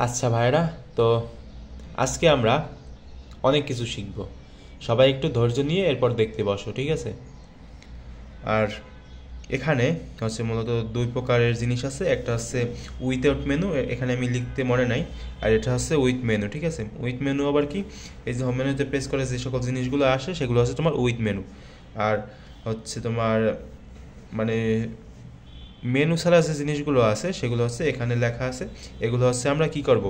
আচ্ছা ভাইরা, তো আজকে আমরা অনেক কিছু শিখব। সবাই একটু ধৈর্য নিয়ে এরপর দেখতে বসো, ঠিক আছে? আর এখানে হচ্ছে মূলত দুই প্রকারের জিনিস আছে। একটা হচ্ছে উইথআউট মেনু, এখানে আমি লিখতে মনে নাই। আর এটা হচ্ছে উইথ মেনু, ঠিক আছে? উইথ মেনু আবার কি? এই যে হোম মেনুতে প্রেস করে যে সকল জিনিসগুলো আসে সেগুলো হচ্ছে তোমার উইথ মেনু। আর হচ্ছে তোমার মানে মেনু ছাড়া যে জিনিসগুলো আছে সেগুলো হচ্ছে এখানে লেখা আছে। এগুলো হচ্ছে আমরা কি করব,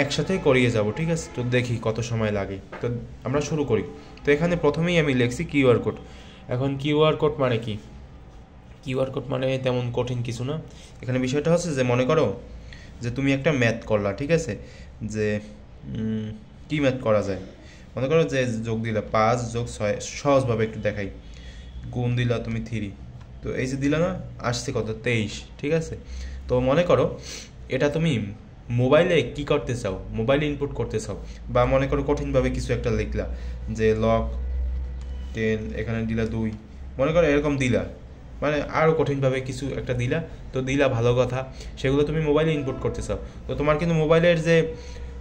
একসাথেই করিয়ে যাব, ঠিক আছে? তো দেখি কত সময় লাগে। তো আমরা শুরু করি। তো এখানে প্রথমেই আমি লিখছি কিউআর কোড। এখন কিউআর কোড মানে কি? কিউআর কোড মানে তেমন কঠিন কিছু না। এখানে বিষয়টা হচ্ছে যে মনে করো যে তুমি একটা ম্যাথ করলা, ঠিক আছে? যে কি ম্যাথ করা যায়, মনে করো যে যোগ দিলা 5+6, সহজভাবে একটু দেখাই। গুণ দিলা তুমি 3, তো এই যে দিলা না, আসছে কত 23, ঠিক আছে? তো মনে করো এটা তুমি মোবাইলে কি করতে চাও, মোবাইলে ইনপুট করতে চাও, বা মনে করো কঠিনভাবে কিছু একটা লিখলা যে লক 10, এখানে দিলা 2, মনে করো এরকম দিলা, মানে আরও কঠিনভাবে কিছু একটা দিলা। তো দিলা, ভালো কথা, সেগুলো তুমি মোবাইলে ইনপুট করতে চাও। তো তোমার কিন্তু মোবাইলের যে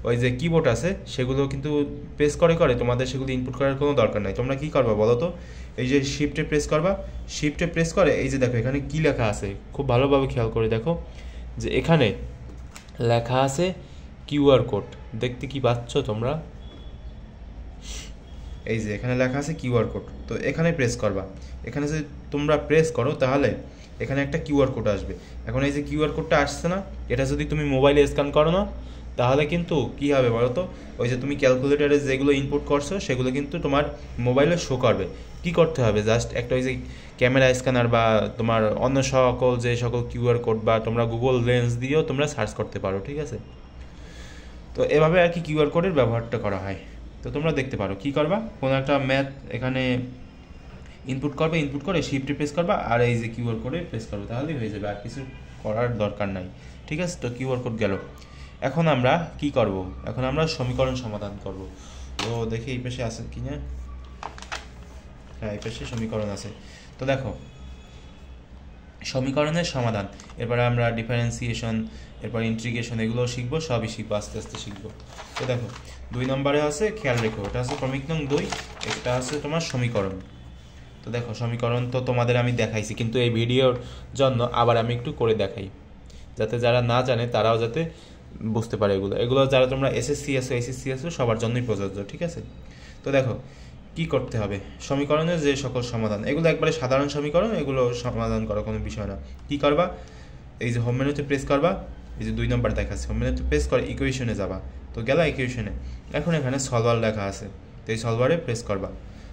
ওই যে কিবোর্ড আছে সেগুলো কিন্তু প্রেস করে করে তোমাদের সেগুলো ইনপুট করার কোনো দরকার নাই। তোমরা কি করবা বলো তো? এই যে শিফটে প্রেস করবা, শিফটে প্রেস করে এই যে দেখো এখানে কি লেখা আছে, খুব ভালোভাবে খেয়াল করে দেখো যে এখানে লেখা আছে কিউআর কোড। দেখতে কি পাচ্ছ তোমরা? এই যে এখানে লেখা আছে কিউআর কোড। তো এখানে প্রেস করবা। এখানে যদি তোমরা প্রেস করো তাহলে এখানে একটা কিউআর কোড আসবে। এখন এই যে কিউআর কোডটা আসছে না, এটা যদি তুমি মোবাইলে স্ক্যান করো না, তাহলে কিন্তু কী হবে বলো তো? ওই যে তুমি ক্যালকুলেটারে যেগুলো ইনপুট করছো সেগুলো কিন্তু তোমার মোবাইলে শো করবে। কি করতে হবে? জাস্ট একটা ওই যে ক্যামেরা স্ক্যানার বা তোমার অন্য সকল যে সকল কিউআর কোড বা তোমরা গুগল লেন্স দিয়েও তোমরা সার্চ করতে পারো, ঠিক আছে? তো এভাবে আর কি কিউআর কোডের ব্যবহারটা করা হয়। তো তোমরা দেখতে পারো কি করবা, কোনো একটা ম্যাথ এখানে ইনপুট করবে, ইনপুট করে শিফটে প্রেস করবা আর এই যে কিউআর কোডে প্রেস করবে, তাহলেই হয়ে যাবে, আর কিছু করার দরকার নাই, ঠিক আছে? তো কিউআর কোড গেল। এখন আমরা কি করব? এখন আমরা সমীকরণ সমাধান করব। তো দেখি এই পাশে আছে কি না। হ্যাঁ, এই পাশে সমীকরণ আছে। তো দেখো সমীকরণের সমাধান, এরপরে আমরা ডিফারেন্সিয়েশন, এরপর ইন্টিগ্রেশন, এগুলো শিখবো, সবই শিখবো, আস্তে আস্তে শিখবো। তো দেখো 2 নম্বরে আছে, খেয়াল রেখো, এটা আছে ক্রমিক নং 2, এটা আছে তোমার সমীকরণ। তো দেখো সমীকরণ তো তোমাদের আমি দেখাইছি, কিন্তু এই ভিডিওর জন্য আবার আমি একটু করে দেখাই, যাতে যারা না জানে তারাও যাতে বুঝতে পারে। এগুলো এগুলো যারা তোমরা এসএসসি আছো, এসএসসি আছো, সবার জন্যই প্রযোজ্য, ঠিক আছে? তো দেখো কি করতে হবে, সমীকরণের যে সকল সমাধান, এগুলো একবারে সাধারণ সমীকরণ, এগুলো সমাধান করা কোনো বিষয় না। কি করবা, এই যে হোম মেনুতে প্রেস করবা, এই যে 2 নম্বর দেখাচ্ছে, হোম মেনুতে প্রেস করে ইকুয়েশনে যাবা। তো গেলা ইকুয়েশনে, এখন এখানে সলভার লেখা আছে, তো এই সলভারে প্রেস করবা।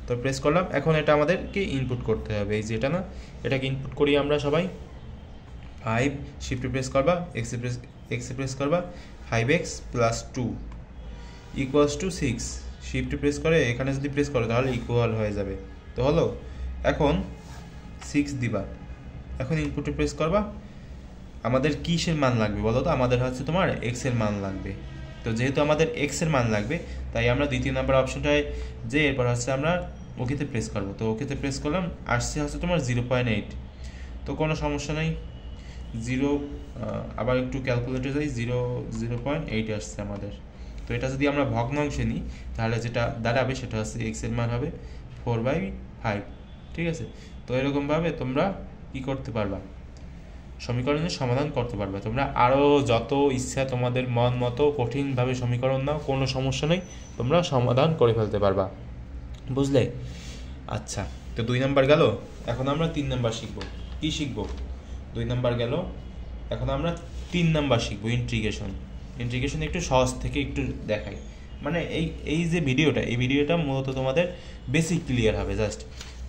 তো প্রেস করলাম। এখন এটা আমাদেরকে ইনপুট করতে হবে, এই যে এটা না, এটাকে ইনপুট করি আমরা সবাই। 5, শিফটে প্রেস করবা, এক্সে প্রেস করবা, 5x + 2 = 6, শিফটে প্রেস করে এখানে যদি প্রেস করো তাহলে ইকুয়াল হয়ে যাবে। তো হলো, এখন 6 দিবা, এখন ইনপুটে প্রেস করবা। আমাদের কিসের মান লাগবে বলো তো? আমাদের হচ্ছে তোমার এক্স এর মান লাগবে। তো যেহেতু আমাদের এক্স এর মান লাগবে, তাই আমরা 2 নম্বর অপশনটায় যে এরপর হচ্ছে আমরা ওকেতে প্রেস করবো। তো ওকেতে প্রেস করলাম, আসছে হচ্ছে তোমার 0.8। তো কোনো সমস্যা নেই, 0, আবার একটু ক্যালকুলেটে যাই, 0.8 আসছে আমাদের। তো এটা যদি আমরা ভগ্নাংশে নিই তাহলে যেটা দাঁড়াবে সেটা হচ্ছে এক্স এর মান হবে 4/5, ঠিক আছে? তো এরকমভাবে তোমরা কি করতে পারবা, সমীকরণের সমাধান করতে পারবে। তোমরা আরও যত ইচ্ছা তোমাদের মন মতো কঠিনভাবে সমীকরণ নাও, কোনো সমস্যা নেই, তোমরা সমাধান করে ফেলতে পারবা, বুঝলে? আচ্ছা, তো 2 নম্বর গেল। এখন আমরা 3 নম্বর শিখব। কি শিখব? 2 নম্বর গেল, এখন আমরা 3 নম্বর শিখব ইন্টিগ্রেশন। ইন্টিগ্রেশন একটু সহজ থেকে একটু দেখাই, মানে এই এই যে ভিডিওটা মূলত তোমাদের বেসিক ক্লিয়ার হবে জাস্ট।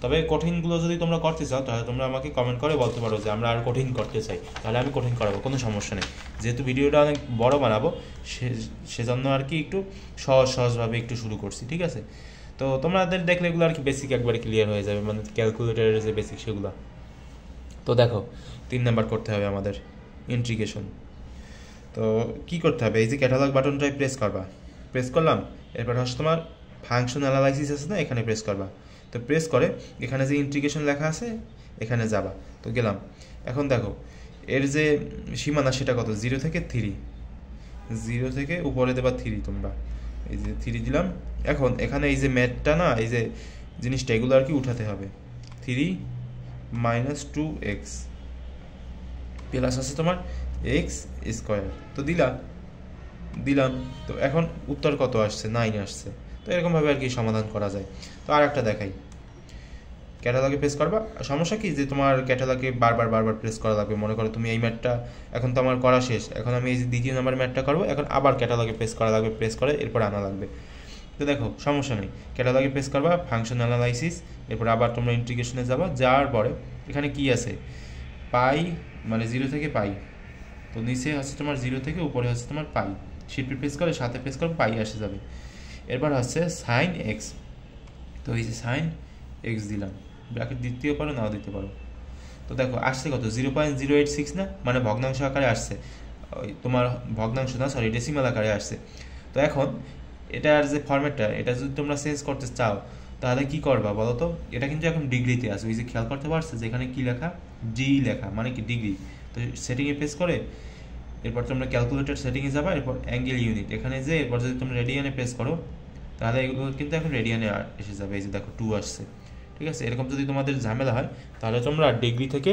তবে কঠিনগুলো যদি তোমরা করতে চাও তাহলে তোমরা আমাকে কমেন্ট করে বলতে পারো যে আমরা আর কঠিন করতে চাই, তাহলে আমি কঠিন করাবো, কোনো সমস্যা নেই। যেহেতু ভিডিওটা অনেক বড় বানাবো সেজন্য আর কি একটু সহজভাবে একটু শুরু করছি, ঠিক আছে? তো তোমাদের দেখলে এগুলো আর কি বেসিক একবারে ক্লিয়ার হয়ে যাবে, মানে ক্যালকুলেটারের যে বেসিক সেগুলো। তো দেখো 3 নম্বর করতে হবে আমাদের ইন্টিগ্রেশন। তো কি করতে হবে, এই যে ক্যাটালগ বাটনটায় প্রেস করবা, প্রেস করলাম। এরপর হচ্ছে তোমার ফাংশন অ্যানালাইসিস আছে না, এখানে প্রেস করবা। তো প্রেস করে এখানে যে ইন্টিগ্রেশন লেখা আছে এখানে যাবা। তো গেলাম। এখন দেখো এর যে সীমানা সেটা কত, 0 থেকে 3। 0 থেকে উপরে দেবা 3 তোমরা, এই যে 3 দিলাম। এখন এখানে এই যে ম্যাথটা না, এই যে জিনিসটা এগুলো আর কি উঠাতে হবে। 3 - 2x প্লাস আছে তোমার x স্কয়ার। তো দিলাম। তো এখন উত্তর কত আসছে? 9 আসছে। তো এরকমভাবে আর কি সমাধান করা যায়। তো আর একটা দেখাই, ক্যাটালগে প্রেস করবা। সমস্যা কি যে তোমার ক্যাটালগে বারবার প্রেস করা লাগবে। মনে করো তুমি এই ম্যাথটা এখন তো আমার করা শেষ, এখন আমি এই যে দ্বিতীয় নাম্বার ম্যাথটা করবো, এখন আবার ক্যাটালগে প্রেস করা লাগবে, প্রেস করে এরপর আনা লাগবে। তো দেখো সমস্যা নেই, ক্যাটালগে প্রেস করবা, ফাংশন অ্যানালাইসিস, এরপর আবার তোমরা ইন্টিগ্রেশনে যাবা। যাওয়ার পরে এখানে কি আছে? পাই, মানে 0 থেকে পাই। তো নিচে হচ্ছে তোমার 0 থেকে উপরে হচ্ছে তোমার পাই। শিফট প্রেস করে সাথে প্রেস করে পাই আসে যাবে। এরপর হচ্ছে সাইন এক্স। তো এই যে সাইন এক্স দিলাম, ব্র্যাকেট দিতেও পারো নাও দিতে পারো। তো দেখো আসছে কত? 0.086 না, মানে ভগ্নাংশ আকারে আসছে। ওই তোমার ভগ্নাংশ না, সরি ডেসিমাল আকারে আসছে। তো এখন এটার যে ফরম্যাটটা, এটা যদি তোমরা চেঞ্জ করতে চাও তাহলে কি করবা বলো তো? এটা কিন্তু এখন ডিগ্রিতে আছে, ওই যে খেয়াল করতে পারছে যে এখানে কি লেখা? ডি লেখা, মানে কি ডিগ্রি। তো সেটিংয়ে প্রেস করে এরপর তোমরা ক্যালকুলেটর সেটিংয়ে যাবা, এরপর অ্যাঙ্গেল ইউনিট এখানে যে, এরপর যদি তোমরা রেডিয়ানে প্রেস করো তাহলে এগুলো কিন্তু এখন রেডিয়ানে এসে যাবে। এই যে দেখো 2 আসছে। ঠিক আছে, এরকম যদি তোমাদের ঝামেলা হয় তাহলে তোমরা ডিগ্রি থেকে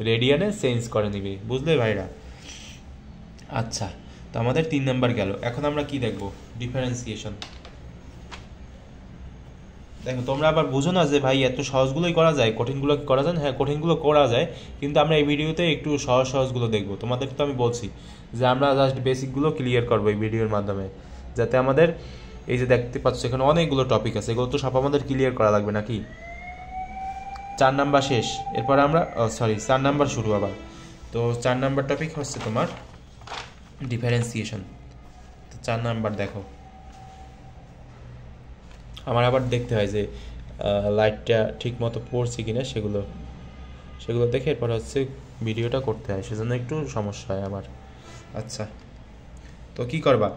রেডিয়ানে চেঞ্জ করে নিবে, বুঝলে ভাইরা? আচ্ছা, তো আমাদের 3 নাম্বার গেল। এখন আমরা কি দেখব? ডিফারেন্সিয়েশন। দেখো তোমরা আবার বুঝো না যে ভাই এত সহজগুলোই করা যায়, কঠিনগুলো করা যায় না। হ্যাঁ, কঠিনগুলো করা যায়, কিন্তু আমরা এই ভিডিওতে একটু সহজগুলো দেখবো। তোমাদের তো আমি বলছি যে আমরা জাস্ট বেসিকগুলো ক্লিয়ার করবো এই ভিডিওর মাধ্যমে, যাতে আমাদের এই যে দেখতে পাচ্ছ এখানে অনেকগুলো টপিক আছে, এগুলো তো সব আমাদের ক্লিয়ার করা লাগবে নাকি? 4 নাম্বার শেষ, এরপর আমরা 4 নাম্বার শুরু আবার। তো 4 নাম্বার টপিক হচ্ছে তোমার ডিফারেন্সিয়েশন। তো 4 নাম্বার দেখো, আমার আবার দেখতে হয় যে লাইটটা ঠিক মতো পড়ছে কিনা, সেগুলো দেখে এরপর হচ্ছে ভিডিওটা করতে হয়, সেজন্য একটু সমস্যা হয় আমার। আচ্ছা, তো কি করবা?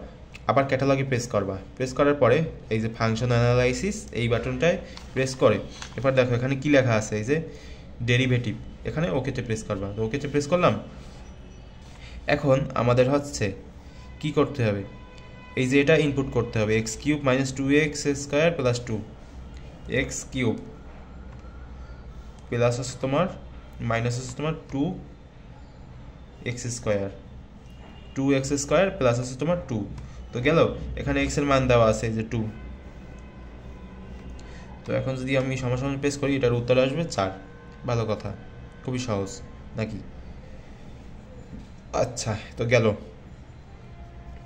আবার ক্যাটালগে প্রেস করবা। প্রেস করার পরে এই যে ফাংশন অ্যানালাইসিস এই বাটনটায় প্রেস করে এরপর দেখো এখানে কি লেখা আছে, এই যে ডেরিভেটিভ, এখানে ওকেতে প্রেস করবা। তো ওকেতে প্রেস করলাম। এখন আমাদের হচ্ছে কি করতে হবে? এই যে এটা ইনপুট করতে হবে, x³ - 2x² + 2 x³ প্লাস আছে তোমার মাইনাস আছে তোমার 2x² 2x² প্লাস আছে তোমার 2। তো গেল, এখানে x এর মান দেওয়া আছে যে 2। তো এখন যদি আমি সমাসমান প্রেস করি এটার উত্তর আসবে 4। ভালো কথা, খুবই সহজ নাকি? আচ্ছা, তো গেল।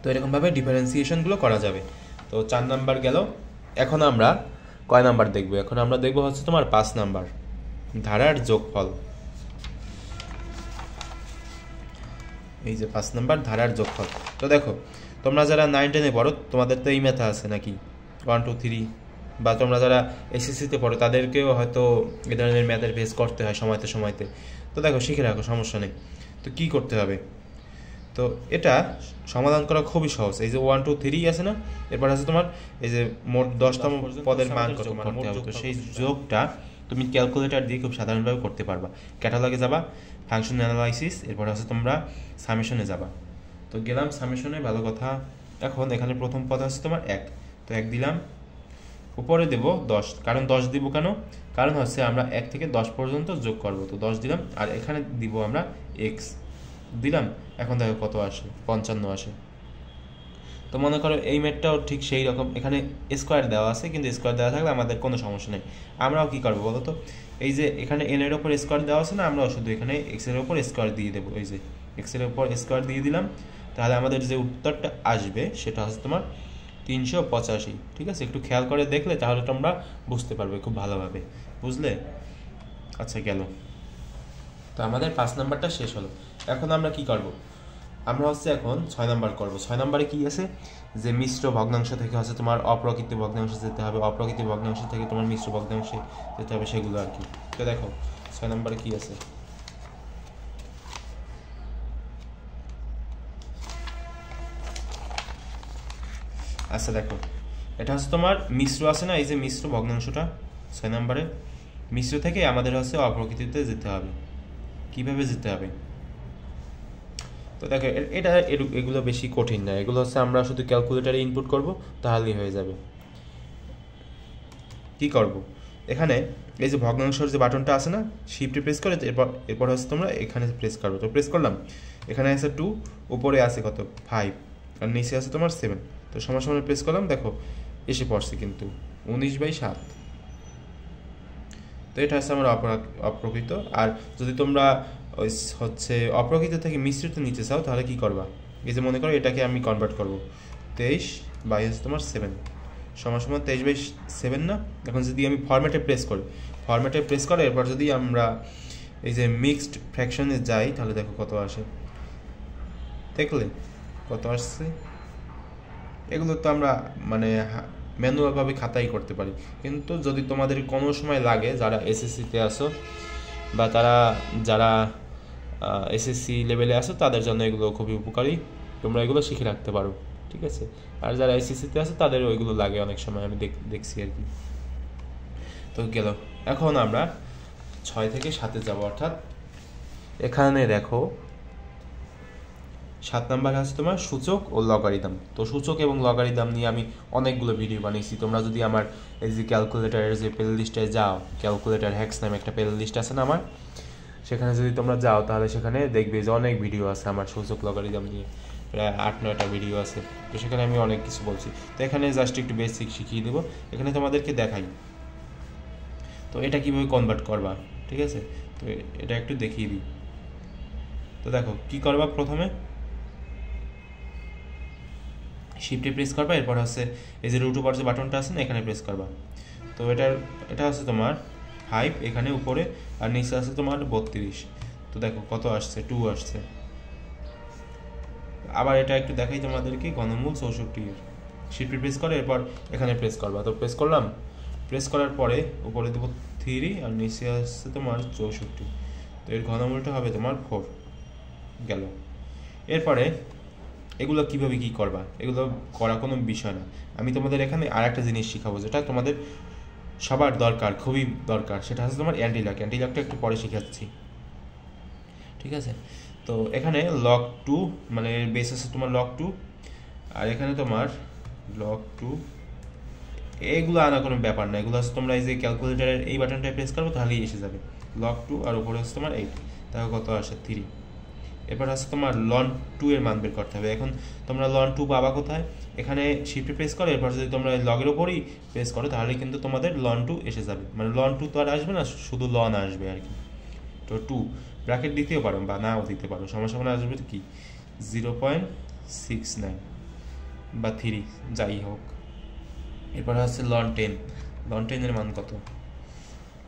তো এরকমভাবে ডিফারেন্সিয়েশনগুলো করা যাবে। তো 4 নাম্বার গেল। এখন আমরা কয় নাম্বার দেখব? এখন আমরা দেখব হচ্ছে তোমার 5 নাম্বার, ধারার যোগফল। এই যে 5 নাম্বার ধারার যোগফল। তো দেখো তোমরা যারা 9-10-এ পড়ো তোমাদের তো এই ম্যাথা আছে নাকি, 1 2 3, বা তোমরা যারা এসএসসিতে পড়ো তাদেরকেও হয়তো এ ধরনের ম্যাথের ফেস করতে হয় সময়তে। তো দেখো শিখে রাখো, সমস্যা নেই। তো কি করতে হবে? তো এটা সমাধান করা খুবই সহজ। এই যে 1 2 3 আছে না, এরপর আছে তোমার এই যে মোট 10তম পদের মান কত করতে হবে। তো সেই যোগটা তুমি ক্যালকুলেটর দিয়ে খুব সাধারণভাবে করতে পারবা। ক্যাটালগে যাবা, ফাংশন অ্যানালাইসিস, এরপর আছে তোমরা সামেশনে যাবা। তো গেলাম সামেশনে, ভালো কথা। এখন এখানে প্রথম পদ আছে তোমার 1, তো 1 দিলাম। উপরে দেব 10, কারণ 10 দিব কেন? কারণ হচ্ছে আমরা 1 থেকে 10 পর্যন্ত যোগ করব। তো 10 দিলাম, আর এখানে দিব আমরা x দিলাম। এখন দেখো কত আসে, 55 আসে। তো মনে করো এই ম্যাথটাও ঠিক সেই রকম, এখানে স্কোয়ার দেওয়া আছে, কিন্তু স্কোয়ার দেওয়া থাকলে আমাদের কোনো সমস্যা নেই। আমরাও কি করবো বলো তো? এই যে এখানে n এর ওপর স্কোয়ার দেওয়া আছে না, আমরাও শুধু এখানে x এর ওপর স্কোয়ার দিয়ে দেবো। এই যে x এর ওপর স্কোয়ার দিয়ে দিলাম, তাহলে আমাদের যে উত্তরটা আসবে সেটা হচ্ছে তোমার 385। ঠিক আছে, একটু খেয়াল করে দেখলে তাহলে তোমরা বুঝতে পারবে খুব ভালোভাবে, বুঝলে? আচ্ছা, গেল। তো আমাদের 5 নাম্বারটা শেষ হলো। এখন আমরা কি করব? আমরা হচ্ছে এখন 6 নাম্বার করব। 6 নাম্বারে কি আছে? যে মিশ্র ভগ্নাংশ থেকে হচ্ছে তোমার অপ্রকৃত ভগ্নাংশে যেতে হবে, অপ্রকৃত ভগ্নাংশ থেকে তোমার মিশ্র ভগ্নাংশে যেতে হবে, সেগুলো আর কি। তো দেখো 6 নাম্বারে কি আছে। আচ্ছা দেখো, এটা হচ্ছে তোমার মিশ্র আছে না, এই যে মিশ্র ভগ্নাংশটা 6 নাম্বারে, মিশ্র থেকে আমাদের হচ্ছে অপ্রকৃতিতে যেতে হবে। কিভাবে যেতে হবে? তো দেখো এটা এগুলো বেশি কঠিন না, এগুলো হচ্ছে আমরা শুধু ক্যালকুলেটারে ইনপুট করব তাহলেই হয়ে যাবে। কি করব, এখানে এই যে ভগ্নাংশের যে বাটনটা আছে না, শিফটে প্রেস করে এরপর হচ্ছে তোমরা এখানে প্রেস করবে। তো প্রেস করলাম, এখানে আছে 2, উপরে আছে কত 5, আর নিচে আছে তোমার 7। তো সমান সমান প্রেস করলাম, দেখো এসে পড়ছে কিন্তু 19/7। তো এটা হচ্ছে আমার অপ্রকৃত। আর যদি তোমরা ওই হচ্ছে অপ্রকৃত থেকে মিশ্রিত নিতে চাও তাহলে কি করবা, এই যে মনে করো এটাকে আমি কনভার্ট করব, 23 হচ্ছে তোমার 7 সমান সমান 23/7 না। এখন যদি আমি ফরম্যাটে প্রেস করে এরপর যদি আমরা এই যে মিক্সড ফ্র্যাকশনে যাই তাহলে দেখো কত আসে, দেখলে কত আসছে। এগুলো তো আমরা মানে ম্যানুয়ালভাবে খাতাই করতে পারি, কিন্তু যদি তোমাদের কোনো সময় লাগে, যারা এসএসসিতে আসো বা যারা এসএসসি লেভেলে আসো তাদের জন্য এগুলো খুবই উপকারী, তোমরা এগুলো শিখে রাখতে পারো, ঠিক আছে। আর যারা এসএসসিতে আছে তাদের ওইগুলো লাগে অনেক সময়, আমি দেখছি আর কি। তো গেল, এখন আমরা 6 থেকে 7-এ যাবো, অর্থাৎ এখানে দেখো 7 নাম্বার আছে তোমার সূচক ও লগারিদম। তো সূচক এবং লগারিদম নিয়ে আমি অনেকগুলো ভিডিও বানিয়েছি, তোমরা যদি আমার এই যে ক্যালকুলেটারের যে প্লে লিস্টে যাও, ক্যালকুলেটার হ্যাক্স নামে একটা প্লে লিস্ট আছে না আমার, সেখানে যদি তোমরা যাও তাহলে সেখানে দেখবে যে অনেক ভিডিও আছে আমার সূচক লগারিদম নিয়ে, প্রায় 8-9টা ভিডিও আছে। তো সেখানে আমি অনেক কিছু বলছি। তো এখানে জাস্ট একটু বেসিক শিখিয়ে দেবো, এখানে তোমাদেরকে দেখাই তো এটা কীভাবে কনভার্ট করবা, ঠিক আছে। তো এটা একটু দেখিয়ে দিই। তো দেখো কি করবা, প্রথমে শিফটে প্রেস করবা, এরপর হচ্ছে এই যে রুট ওভার যে বাটনটা আছে না, এখানে প্রেস করবা। তো এটা হচ্ছে তোমার 5 এখানে উপরে, আর নিচে আছে তোমার 32। তো দেখো কত আসছে, 2 আসছে। আবার এটা একটু দেখাই তোমাদেরকে, ঘনমূল 64 শিফটে প্রেস করে এরপর এখানে প্রেস করবা। তো প্রেস করলাম, প্রেস করার পরে উপরে দেবো 3 আর নিচে আসছে তোমার 64। তো এর ঘনমূলটা হবে তোমার 4 গেল। এরপরে এগুলো কিভাবে কি করবা, এগুলো করা কোনো বিষয় না। আমি তোমাদের এখানে আর একটা জিনিস শিখাবো যেটা তোমাদের সবার দরকার, খুবই দরকার, সেটা হচ্ছে তোমার অ্যান্টিলকটা একটু পরে শিখাচ্ছি, ঠিক আছে। তো এখানে লগ 2 মানে বেস আছে তোমার লগ 2, আর এখানে তোমার লগ 2, এগুলো আনা কোনো ব্যাপার না, এগুলো হচ্ছে তোমরা এই যে ক্যালকুলেটারের এই বাটনটা প্রেস করবো তাহলেই এসে যাবে লগ 2, আর উপরে হচ্ছে তোমার 8, দেখো কত আসে 3। এরপর হচ্ছে তোমার লন 2 এর মান বের করতে হবে। এখন তোমরা লন 2 পাবা কোথায়, এখানে শিফটে প্রেস করো, এরপর যদি তোমরা লগের ওপরই প্রেস করো তাহলে কিন্তু তোমাদের লন 2 এসে যাবে। মানে লন 2 তো আর আসবে না, শুধু লন আসবে আর কি। তো 2 ব্র্যাকেট দিতেও পারো বা নাও দিতে পারো, সমান আসবে কি 0.69 বা 3 যাই হোক। এরপর হচ্ছে লন 10 এর মান কত,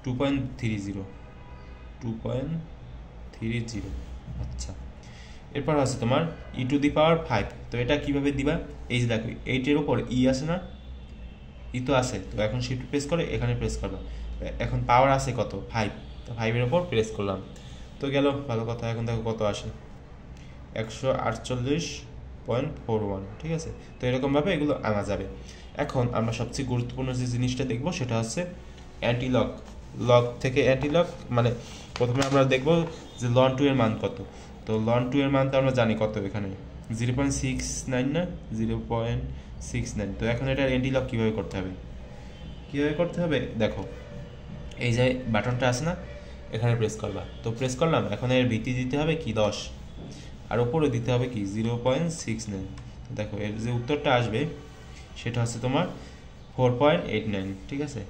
2.30। আচ্ছা, এরপর আছে তোমার e⁵ তো এটা কিভাবে দিবা, এই যে দেখো 8 এর উপর ই আছে না, ই তো আছে, তো এখন শিফট প্রেস করে এখানে প্রেস করবা। এখন পাওয়ার আছে কত 5, তো 5 এর উপর প্রেস করলাম, তো গেল, ভালো কথা। এখন দেখো কত আসে 148.41, ঠিক আছে। তো এরকমভাবে এগুলো আনা যাবে। এখন আমরা সবচেয়ে গুরুত্বপূর্ণ যে জিনিসটা দেখবো সেটা হচ্ছে অ্যান্টিলক। লগ থেকে অ্যান্টিলক মানে প্রথমে আমরা দেখবো যে লন 2 এর মান কত। তো লন 2 এর মান তো আমরা জানি কত, এখানে 0.69 না, 0.69। তো এখন এটার অ্যান্টিলক কীভাবে করতে হবে, দেখো এই যে বাটনটা আছে না, এখানে প্রেস করবা। তো প্রেস করলাম, এখন এর ভিত্তি দিতে হবে কি 10, আর ওপরে দিতে হবে কি 0.69। তো দেখো এর যে উত্তরটা আসবে সেটা হচ্ছে তোমার 4.89, ঠিক আছে।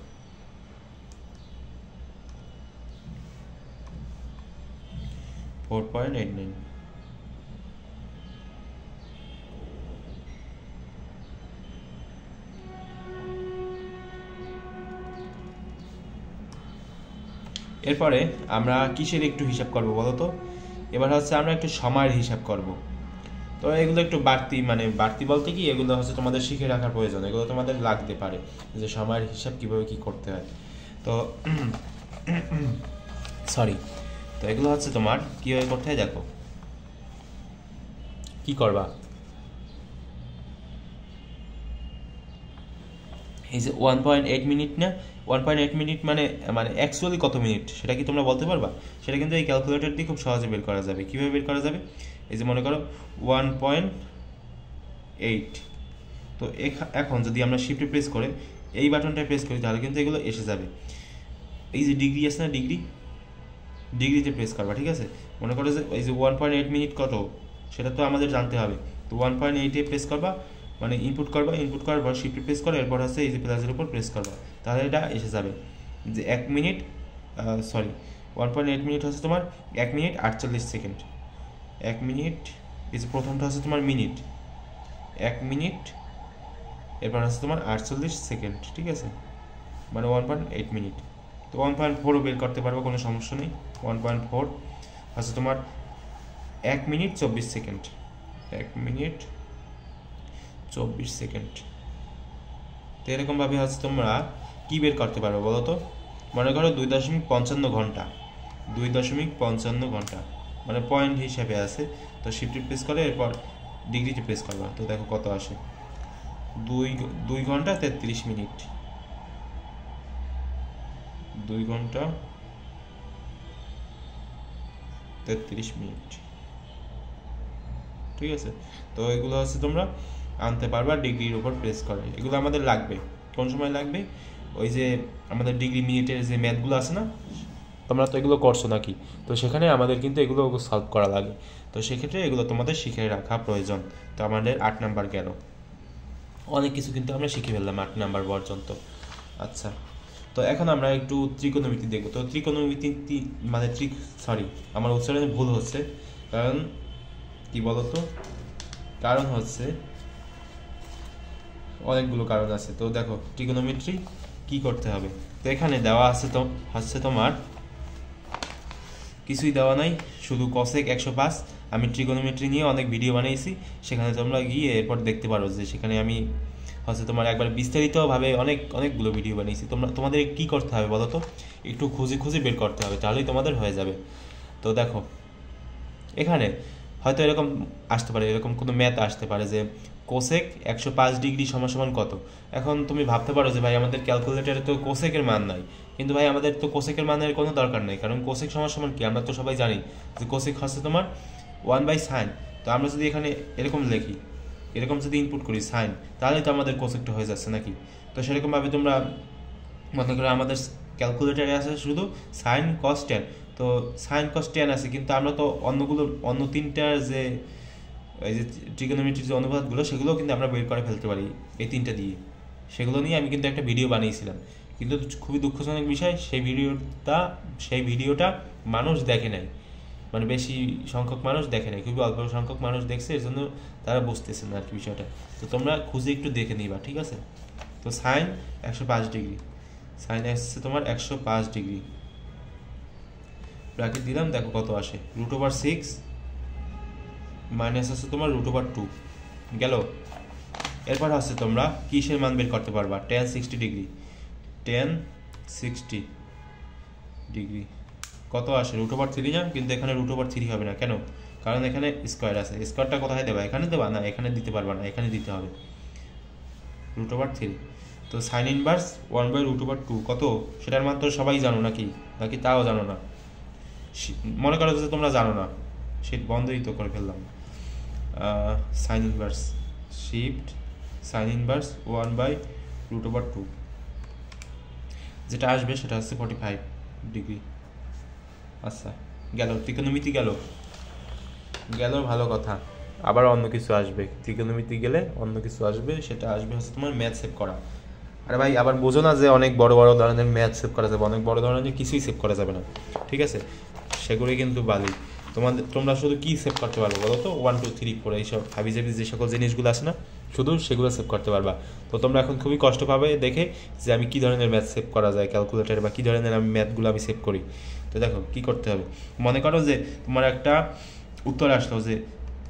এরপরে আমরা কিসের একটু হিসাব করব বলো তো, এবার হচ্ছে আমরা একটু সময়ের হিসাব করব। তো এগুলো একটু বাড়তি বলতে কি, এগুলো হচ্ছে তোমাদের শিখে রাখার প্রয়োজন, এগুলো তোমাদের লাগতে পারে যে সময়ের হিসাব কিভাবে কি করতে হয়। তো তো এগুলো হচ্ছে তোমার কীভাবে করতে হয়, দেখো কি করবা, এই যে 1.8 মিনিট না, 1.8 মিনিট মানে অ্যাকচুয়ালি কত মিনিট সেটা কি তোমরা বলতে পারবা? সেটা কিন্তু এই ক্যালকুলেটর দিয়ে খুব সহজে বের করা যাবে। কীভাবে বের করা যাবে, এই যে মনে করো 1.8। তো এখন যদি আমরা শিফটে প্রেস করে এই বাটনটা প্রেস করি তাহলে কিন্তু এগুলো এসে যাবে। এই যে ডিগ্রি আছে না, ডিগ্রিতে প্রেস করবা, ঠিক আছে। মনে করো যে এই যে 1.8 মিনিট কত সেটা তো আমাদের জানতে হবে। তো 1.8-এ প্রেস করবা, মানে ইনপুট করার পর শিফটে প্রেস করো, এরপর হচ্ছে এই যে প্লাসের উপর প্রেস করবা, তাহলে এটা এসে যাবে যে 1 মিনিট 1.8 মিনিট হচ্ছে তোমার 1 মিনিট 48 সেকেন্ড। 1 মিনিট, এই যে প্রথমটা হচ্ছে তোমার মিনিট, 1 মিনিট, এরপর হচ্ছে তোমার 48 সেকেন্ড, ঠিক আছে, মানে 1.8 মিনিট। তো 1.4ও বের করতে পারবো, কোনো সমস্যা নেই। 1.4 হচ্ছে তোমার 1 মিনিট 24 সেকেন্ড, 1 মিনিট 24 সেকেন্ড। তো এরকমভাবে হচ্ছে তোমরা কী বের করতে পারবে বলো তো? মনে করো 2.55 ঘন্টা, 2.55 ঘন্টা মানে পয়েন্ট হিসাবে আছে। তো শিফটে প্রেস করে এরপর ডিগ্রিতে প্রেস করবা, তো দেখো কত আসে, 2 ঘন্টা 33 মিনিট, 2 ঘন্টা 33 মিনিট, ঠিক আছে। তো এগুলো হচ্ছে তোমরা আনতে পারবা ডিগ্রির উপর প্রেস করে। এগুলো আমাদের লাগবে কোন সময় লাগবে? ওই যে আমাদের ডিগ্রি মিনিটের যে ম্যাথগুলো আছে না, তোমরা তো এগুলো করছো নাকি, তো সেখানে আমাদের কিন্তু এগুলো সলভ করা লাগে। তো সেক্ষেত্রে এগুলো তোমাদের শিখে রাখা প্রয়োজন। তো আমাদের 8 নাম্বার গেল, অনেক কিছু কিন্তু আমরা শিখে ফেললাম 8 নাম্বার পর্যন্ত। আচ্ছা, তো এখন আমরা একটু ত্রিকোণমিতি দেখব। তো ত্রিকোণমিতি মানে আমার উচ্চারণে ভুল হচ্ছে, কারণ কি বলতো, কারণ হচ্ছে অনেকগুলো কারণ আছে। তো দেখো ট্রিগোনোমেট্রি কি করতে হবে। তো এখানে দেওয়া আছে তো হচ্ছে তোমার কিছুই দেওয়া নাই, শুধু কসেক 105। আমি ট্রিগোনোমেট্রি নিয়ে অনেক ভিডিও বানিয়েছি, সেখানে তোমরা গিয়ে এরপর দেখতে পারো যে সেখানে আমি হচ্ছে তোমার একবার বিস্তারিতভাবে অনেকগুলো ভিডিও বানিয়েছি। তোমাদের কি করতে হবে বলো তো, একটু খুঁজে বের করতে হবে, তাহলেই তোমাদের হয়ে যাবে। তো দেখো এখানে হয়তো এরকম আসতে পারে, এরকম কোনো ম্যাথ আসতে পারে যে কোসেক 105 ডিগ্রি সমান কত। এখন তুমি ভাবতে পারো যে ভাই আমাদের ক্যালকুলেটারে তো কোসেকের মান নাই, কিন্তু ভাই আমাদের তো কোসেকের মানের কোনো দরকার নেই, কারণ কোসেক সমান কি আমরা তো সবাই জানি যে কোসেক হচ্ছে তোমার 1/sin। তো আমরা যদি এখানে এরকম লিখি, এরকম যদি ইনপুট করি সাইন, তাহলে তো আমাদের কোসেকটা হয়ে যাচ্ছে নাকি। তো সেরকমভাবে তোমরা মনে করো আমাদের ক্যালকুলেটারে আছে শুধু সাইন কস ট্যান, তো সাইন কস ট্যান আছে, কিন্তু আমরা তো অন্য তিনটার যে এই যে ট্রিগোনোমেট্রির যে অনুপাতগুলো সেগুলোও কিন্তু আমরা বের করে ফেলতে পারি এই তিনটা দিয়ে। সেগুলো নিয়ে আমি কিন্তু একটা ভিডিও বানিয়েছিলাম, কিন্তু খুবই দুঃখজনক বিষয় সেই ভিডিওটা মানুষ দেখে নাই, মানে বেশি সংখ্যক মানুষ দেখে নাই, খুবই অল্প সংখ্যক মানুষ দেখছে, এর জন্য তারা বুঝতেছে না আর কি বিষয়টা। তো তোমরা খুঁজে একটু দেখে নিবা, ঠিক আছে। তো সাইন 105 ডিগ্রি, সাইন আসছে তোমার 105 ডিগ্রি, ব্র্যাকেট দিলাম, দেখো কত আসে, √6 মাইনাস আছে তোমার √2 গেল। এরপর আছে তোমরা কিসের মান বের করতে পারবা, tan 60 ডিগ্রি, tan 60 ডিগ্রি কত আসে, √3 না, কিন্তু এখানে √3 হবে না, কেন? কারণ এখানে স্কোয়ার আছে, স্কোয়ারটা কোথায় দেবা, এখানে দেবা না, এখানে দিতে পারবা না, এখানে দিতে হবে √3। তো সাইন ইনভার্স 1/√2 কত, সেটার মান তো সবাই জানো নাকি তাও জানো না? মনে করো যে তোমরা জানো না, সেট বন্ধই তো করে ফেললাম। Sign inverse shift sign inverse 1/√2, যেটা আসবে সেটা হচ্ছে 45 ডিগ্রি। আচ্ছা গেল, ত্রিকোণমিতি গেল, ভালো কথা। আবার অন্য কিছু আসবে, ত্রিকোণমিতি গেলে অন্য কিছু আসবে, সেটা আসবে হচ্ছে তোমার ম্যাথ সেভ করা। আরে ভাই আবার বোঝো না যে অনেক বড় ধরনের ম্যাথ সেভ করা যাবে, অনেক বড় ধরনের কিছুই সেভ করা যাবে না, ঠিক আছে, সেগুলোই কিন্তু বালি। তোমরা শুধু কি সেভ করতে পারবে বলো তো, 1 2 3 4 এইসব হাবিজাবি যে সকল জিনিসগুলো আছে না, শুধু সেগুলো সেভ করতে পারবা। তো তোমরা এখন খুবই কষ্ট পাবে দেখে যে আমি কি ধরনের ম্যাথ সেভ করা যায় ক্যালকুলেটারে, বা কী ধরনের আমি ম্যাথগুলো আমি সেভ করি। তো দেখো কি করতে হবে, মনে করো যে তোমার একটা উত্তর আসলো যে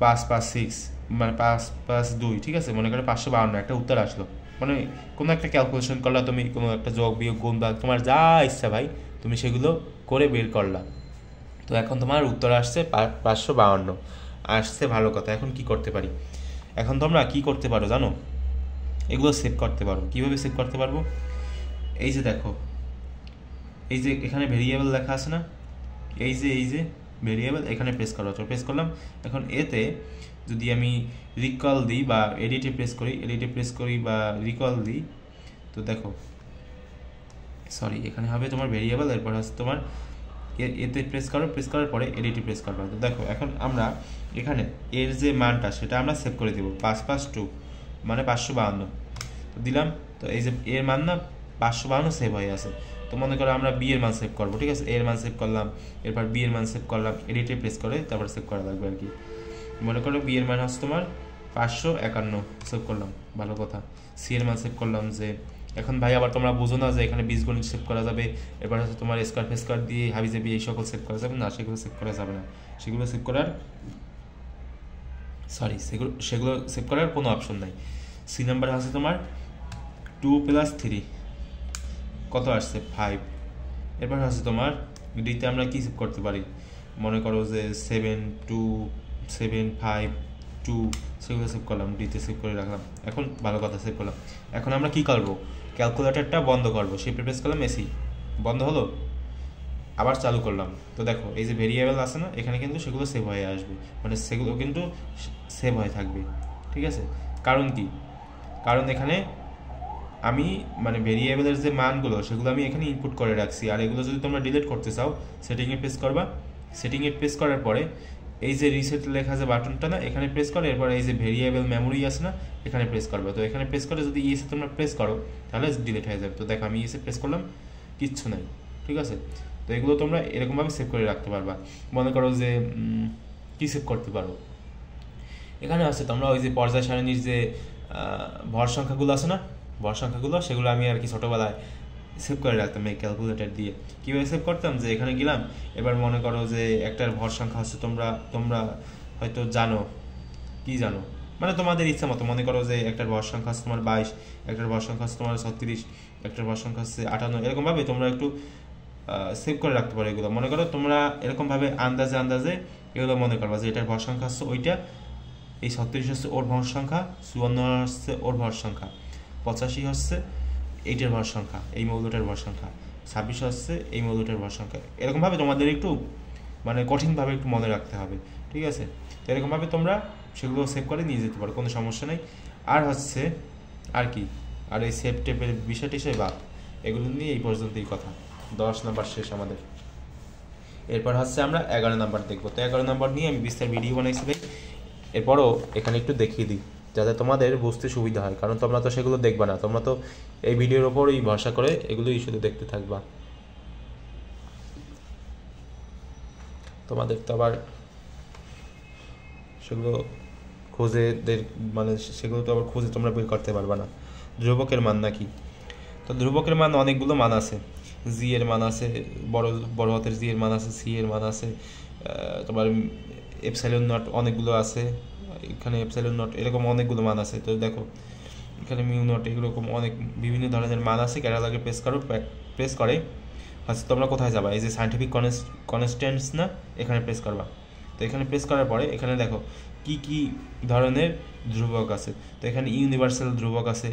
5 5 6 মানে 5 5 2, ঠিক আছে, মনে করো 552 একটা উত্তর আসলো, মানে কোনো একটা ক্যালকুলেশন করলা তুমি, কোনো একটা যোগ বিয়োগ গুণ ভাগ তোমার যা ইচ্ছা ভাই তুমি সেগুলো করে বের করলা। তো এখন তোমার উত্তর আসছে 552 আসছে, ভালো কথা। এখন কি করতে পারি, এখন তোমরা কি করতে পারো জানো, এগুলো সেভ করতে পারো। কীভাবে সেভ করতে পারবো, এই যে দেখো, এই যে এখানে ভেরিয়েবল লেখা আছে না, এই যে ভেরিয়েবল, এখানে প্রেস করা হচ্ছে, প্রেস করলাম। এখন এতে যদি আমি রিকল দিই বা এডিটে প্রেস করি বা রিকল দিই, তো দেখো সরি এখানে হবে তোমার ভেরিয়েবল, এরপর হচ্ছে তোমার এতে প্রেস করার পরে এডিটে প্রেস করবা। তো দেখো এখন আমরা এখানে এর যে মানটা সেটা আমরা সেভ করে দেবো, 552 মানে 552 তো দিলাম। তো এই যে এর মান না 552 সেভ হয়ে আছে। তো মনে করো আমরা বি এর মান সেভ করবো, ঠিক আছে, এর মান সেভ করলাম, এরপর বি এর মান সেভ করলাম, এডিটে প্রেস করে তারপর সেভ করা লাগবে আর কি। মনে করো বি এর মান হচ্ছে তোমার 551 সেভ করলাম, ভালো কথা। সি এর মান সেভ করলাম যে, এখন ভাই আবার তোমরা বুঝো না যে এখানে বীজগণিত সেভ করা যাবে, এবার হচ্ছে তোমার স্কোয়ার ফেস্কোয়ার দিয়ে হাবিজাবি এই সকল সেভ করা যাবে না, সেগুলো সেভ করা যাবে না, সেগুলো সেভ করার কোনো অপশন নাই। সি নাম্বার আছে তোমার 2 + 3 কত আসছে 5। এরপর আছে তোমার ডিতে আমরা কি সেভ করতে পারি, মনে করো যে 7 2 7 5 2 সেগুলো সেভ করলাম, ডিতে সেভ করে রাখলাম। এখন ভালো কথা সেভ করলাম। এখন আমরা কি করব, ক্যালকুলেটরটা বন্ধ করবো, শিফট প্রেস করলাম, এসি বন্ধ হলো, আবার চালু করলাম। তো দেখো এই যে ভেরিয়েবল আছে না এখানে কিন্তু সেগুলো সেভ হয়ে আসবে, মানে সেগুলো কিন্তু সেভ হয়ে থাকবে, ঠিক আছে। কারণ কি, কারণ এখানে আমি মানে ভেরিয়েবলের যে মানগুলো সেগুলো আমি এখানে ইনপুট করে রাখছি। আর এগুলো যদি তোমরা ডিলিট করতে চাও সেটিংয়ে প্রেস করবা, সেটিংয়ে প্রেস করার পরে এই যে রিসেট লেখা যে বাটনটা না এখানে প্রেস করে, এরপর এই যে ভেরিয়েবল মেমোরি আছে না এখানে প্রেস করবে। তো এখানে প্রেস করে যদি ইএসে তোমরা প্রেস করো তাহলে ডিলিট হয়ে যাবে। তো দেখো আমি ইএসে প্রেস করলাম, কিচ্ছু নাই, ঠিক আছে। তো এগুলো তোমরা এরকমভাবে সেভ করে রাখতে পারবা। মনে করো যে কী সেভ করতে পারো, এখানে আছে তোমরা ওই যে পর্যায় সারণীর যে ভর সংখ্যাগুলো আছে না, ভর সংখ্যাগুলো সেগুলো আমি আর কি ছোটোবেলায় সেভ করে রাখতাম এই ক্যালকুলেটর দিয়ে। কীভাবে সেভ করতাম, যে এখানে গেলাম, এবার মনে করো যে একটার ভর সংখ্যা হচ্ছে তোমরা হয়তো জানো, কি জানো মানে তোমাদের ইচ্ছা মতো, মনে করো যে একটার ভর সংখ্যা হচ্ছে তোমার 22, একটার ভর সংখ্যা হচ্ছে তোমার 36, একটার ভর সংখ্যা হচ্ছে 58, এরকমভাবে তোমরা একটু সেভ করে রাখতে পারো এগুলো। মনে করো তোমরা এরকমভাবে আন্দাজে এগুলো মনে করবা যে এটার ভর সংখ্যা হচ্ছে ওইটা, এই 36 হচ্ছে ওর ভর সংখ্যা, 54 হচ্ছে ওর ভর সংখ্যা, 85 হচ্ছে এইটার ভর সংখ্যা, এই মৌলটার ভর সংখ্যা, 26 হচ্ছে এই মৌলটার ভর সংখ্যা। এরকমভাবে তোমাদের একটু মানে কঠিনভাবে একটু মনে রাখতে হবে, ঠিক আছে। তো এরকমভাবে তোমরা সেগুলো সেভ করে নিয়ে যেতে পারো, কোনো সমস্যা নেই। আর হচ্ছে আর কি, আর এই সেভ টেপের বিষয়টি সে বাদ, এগুলো নিয়ে এই পর্যন্তই কথা। 10 নাম্বার শেষ আমাদের। এরপর হচ্ছে আমরা 11 নাম্বার দেখবো। তো 11 নাম্বার নিয়ে আমি বিস্তার ভিডিও বানাইছি ভাই, এরপরও এখানে একটু দেখিয়ে দিই যাতে তোমাদের বুঝতে সুবিধা হয়, কারণ তোমরা তো সেগুলো দেখবা না, তোমরা তো এই ভিডিওর ওপরই ভরসা করে এগুলোই শুধু দেখতে থাকবা। তোমাদের তো আবার সেগুলো মানে সেগুলো তো আবার খুঁজে তোমরা বের করতে পারবা না। ধ্রুবকের মান নাকি, তো ধ্রুবকের মান অনেকগুলো মান আছে, জি এর মান আছে, বড় হাতের জি এর মান আছে, সি এর মান আছে, তোমার এপসাইলন নট অনেকগুলো আছে, এখানে এপসাইলন নট এরকম অনেকগুলো মান আছে। তো দেখো এখানে মিউ নট এরকম অনেক বিভিন্ন ধরনের মান আছে। ক্যাটালগে প্রেস করে আচ্ছা তোমরা কোথায় যাবা, এই যে সায়েন্টিফিক কনস্ট্যান্টস না এখানে প্রেস করবা। তো এখানে প্রেস করার পরে এখানে দেখো কি কি ধরনের ধ্রুবক আছে। তো এখানে ইউনিভার্সাল ধ্রুবক আছে,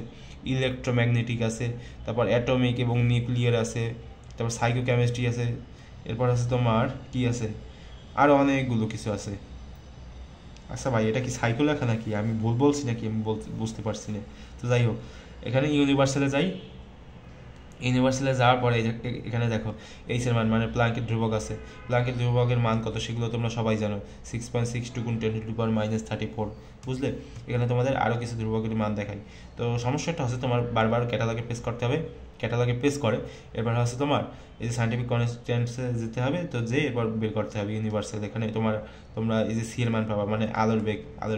ইলেকট্রোম্যাগনেটিক আছে, তারপর অ্যাটমিক এবং নিউক্লিয়ার আছে, তারপর সাইকোকেমিস্ট্রি আছে, এরপর আছে তোমার কি আছে আরও অনেকগুলো কিছু আছে। আচ্ছা ভাই এটা কি সাইকো লেখা নাকি, আমি ভুল বলছি নাকি, আমি বুঝতে পারছি না। তো যাই হোক এখানে ইউনিভার্সালে যাই, ইউনিভার্সালে যাওয়ার পরে এখানে দেখো এইচের মান মানে প্লাঙ্কের ধ্রুবক আছে। প্লাঙ্কের ধ্রুবকের মান কত সেগুলো তোমরা সবাই জানো, 6.62 × 10⁻34। বুঝলে, এখানে তোমাদের আরও কিছু ধ্রুবকের মান দেখায়। তো সমস্যাটা হচ্ছে তোমার বারবার ক্যাটালগে প্রেস করতে হবে, ক্যাটালগে প্রেস করে এবার হচ্ছে তোমার এই যে সায়েন্টিফিক কনস্ট্যান্টসে যেতে হবে। তো যে এবার বের করতে হবে ইউনিভার্সাল, এখানে তোমরা এই যে সি এর মান পাবা মানে আলোর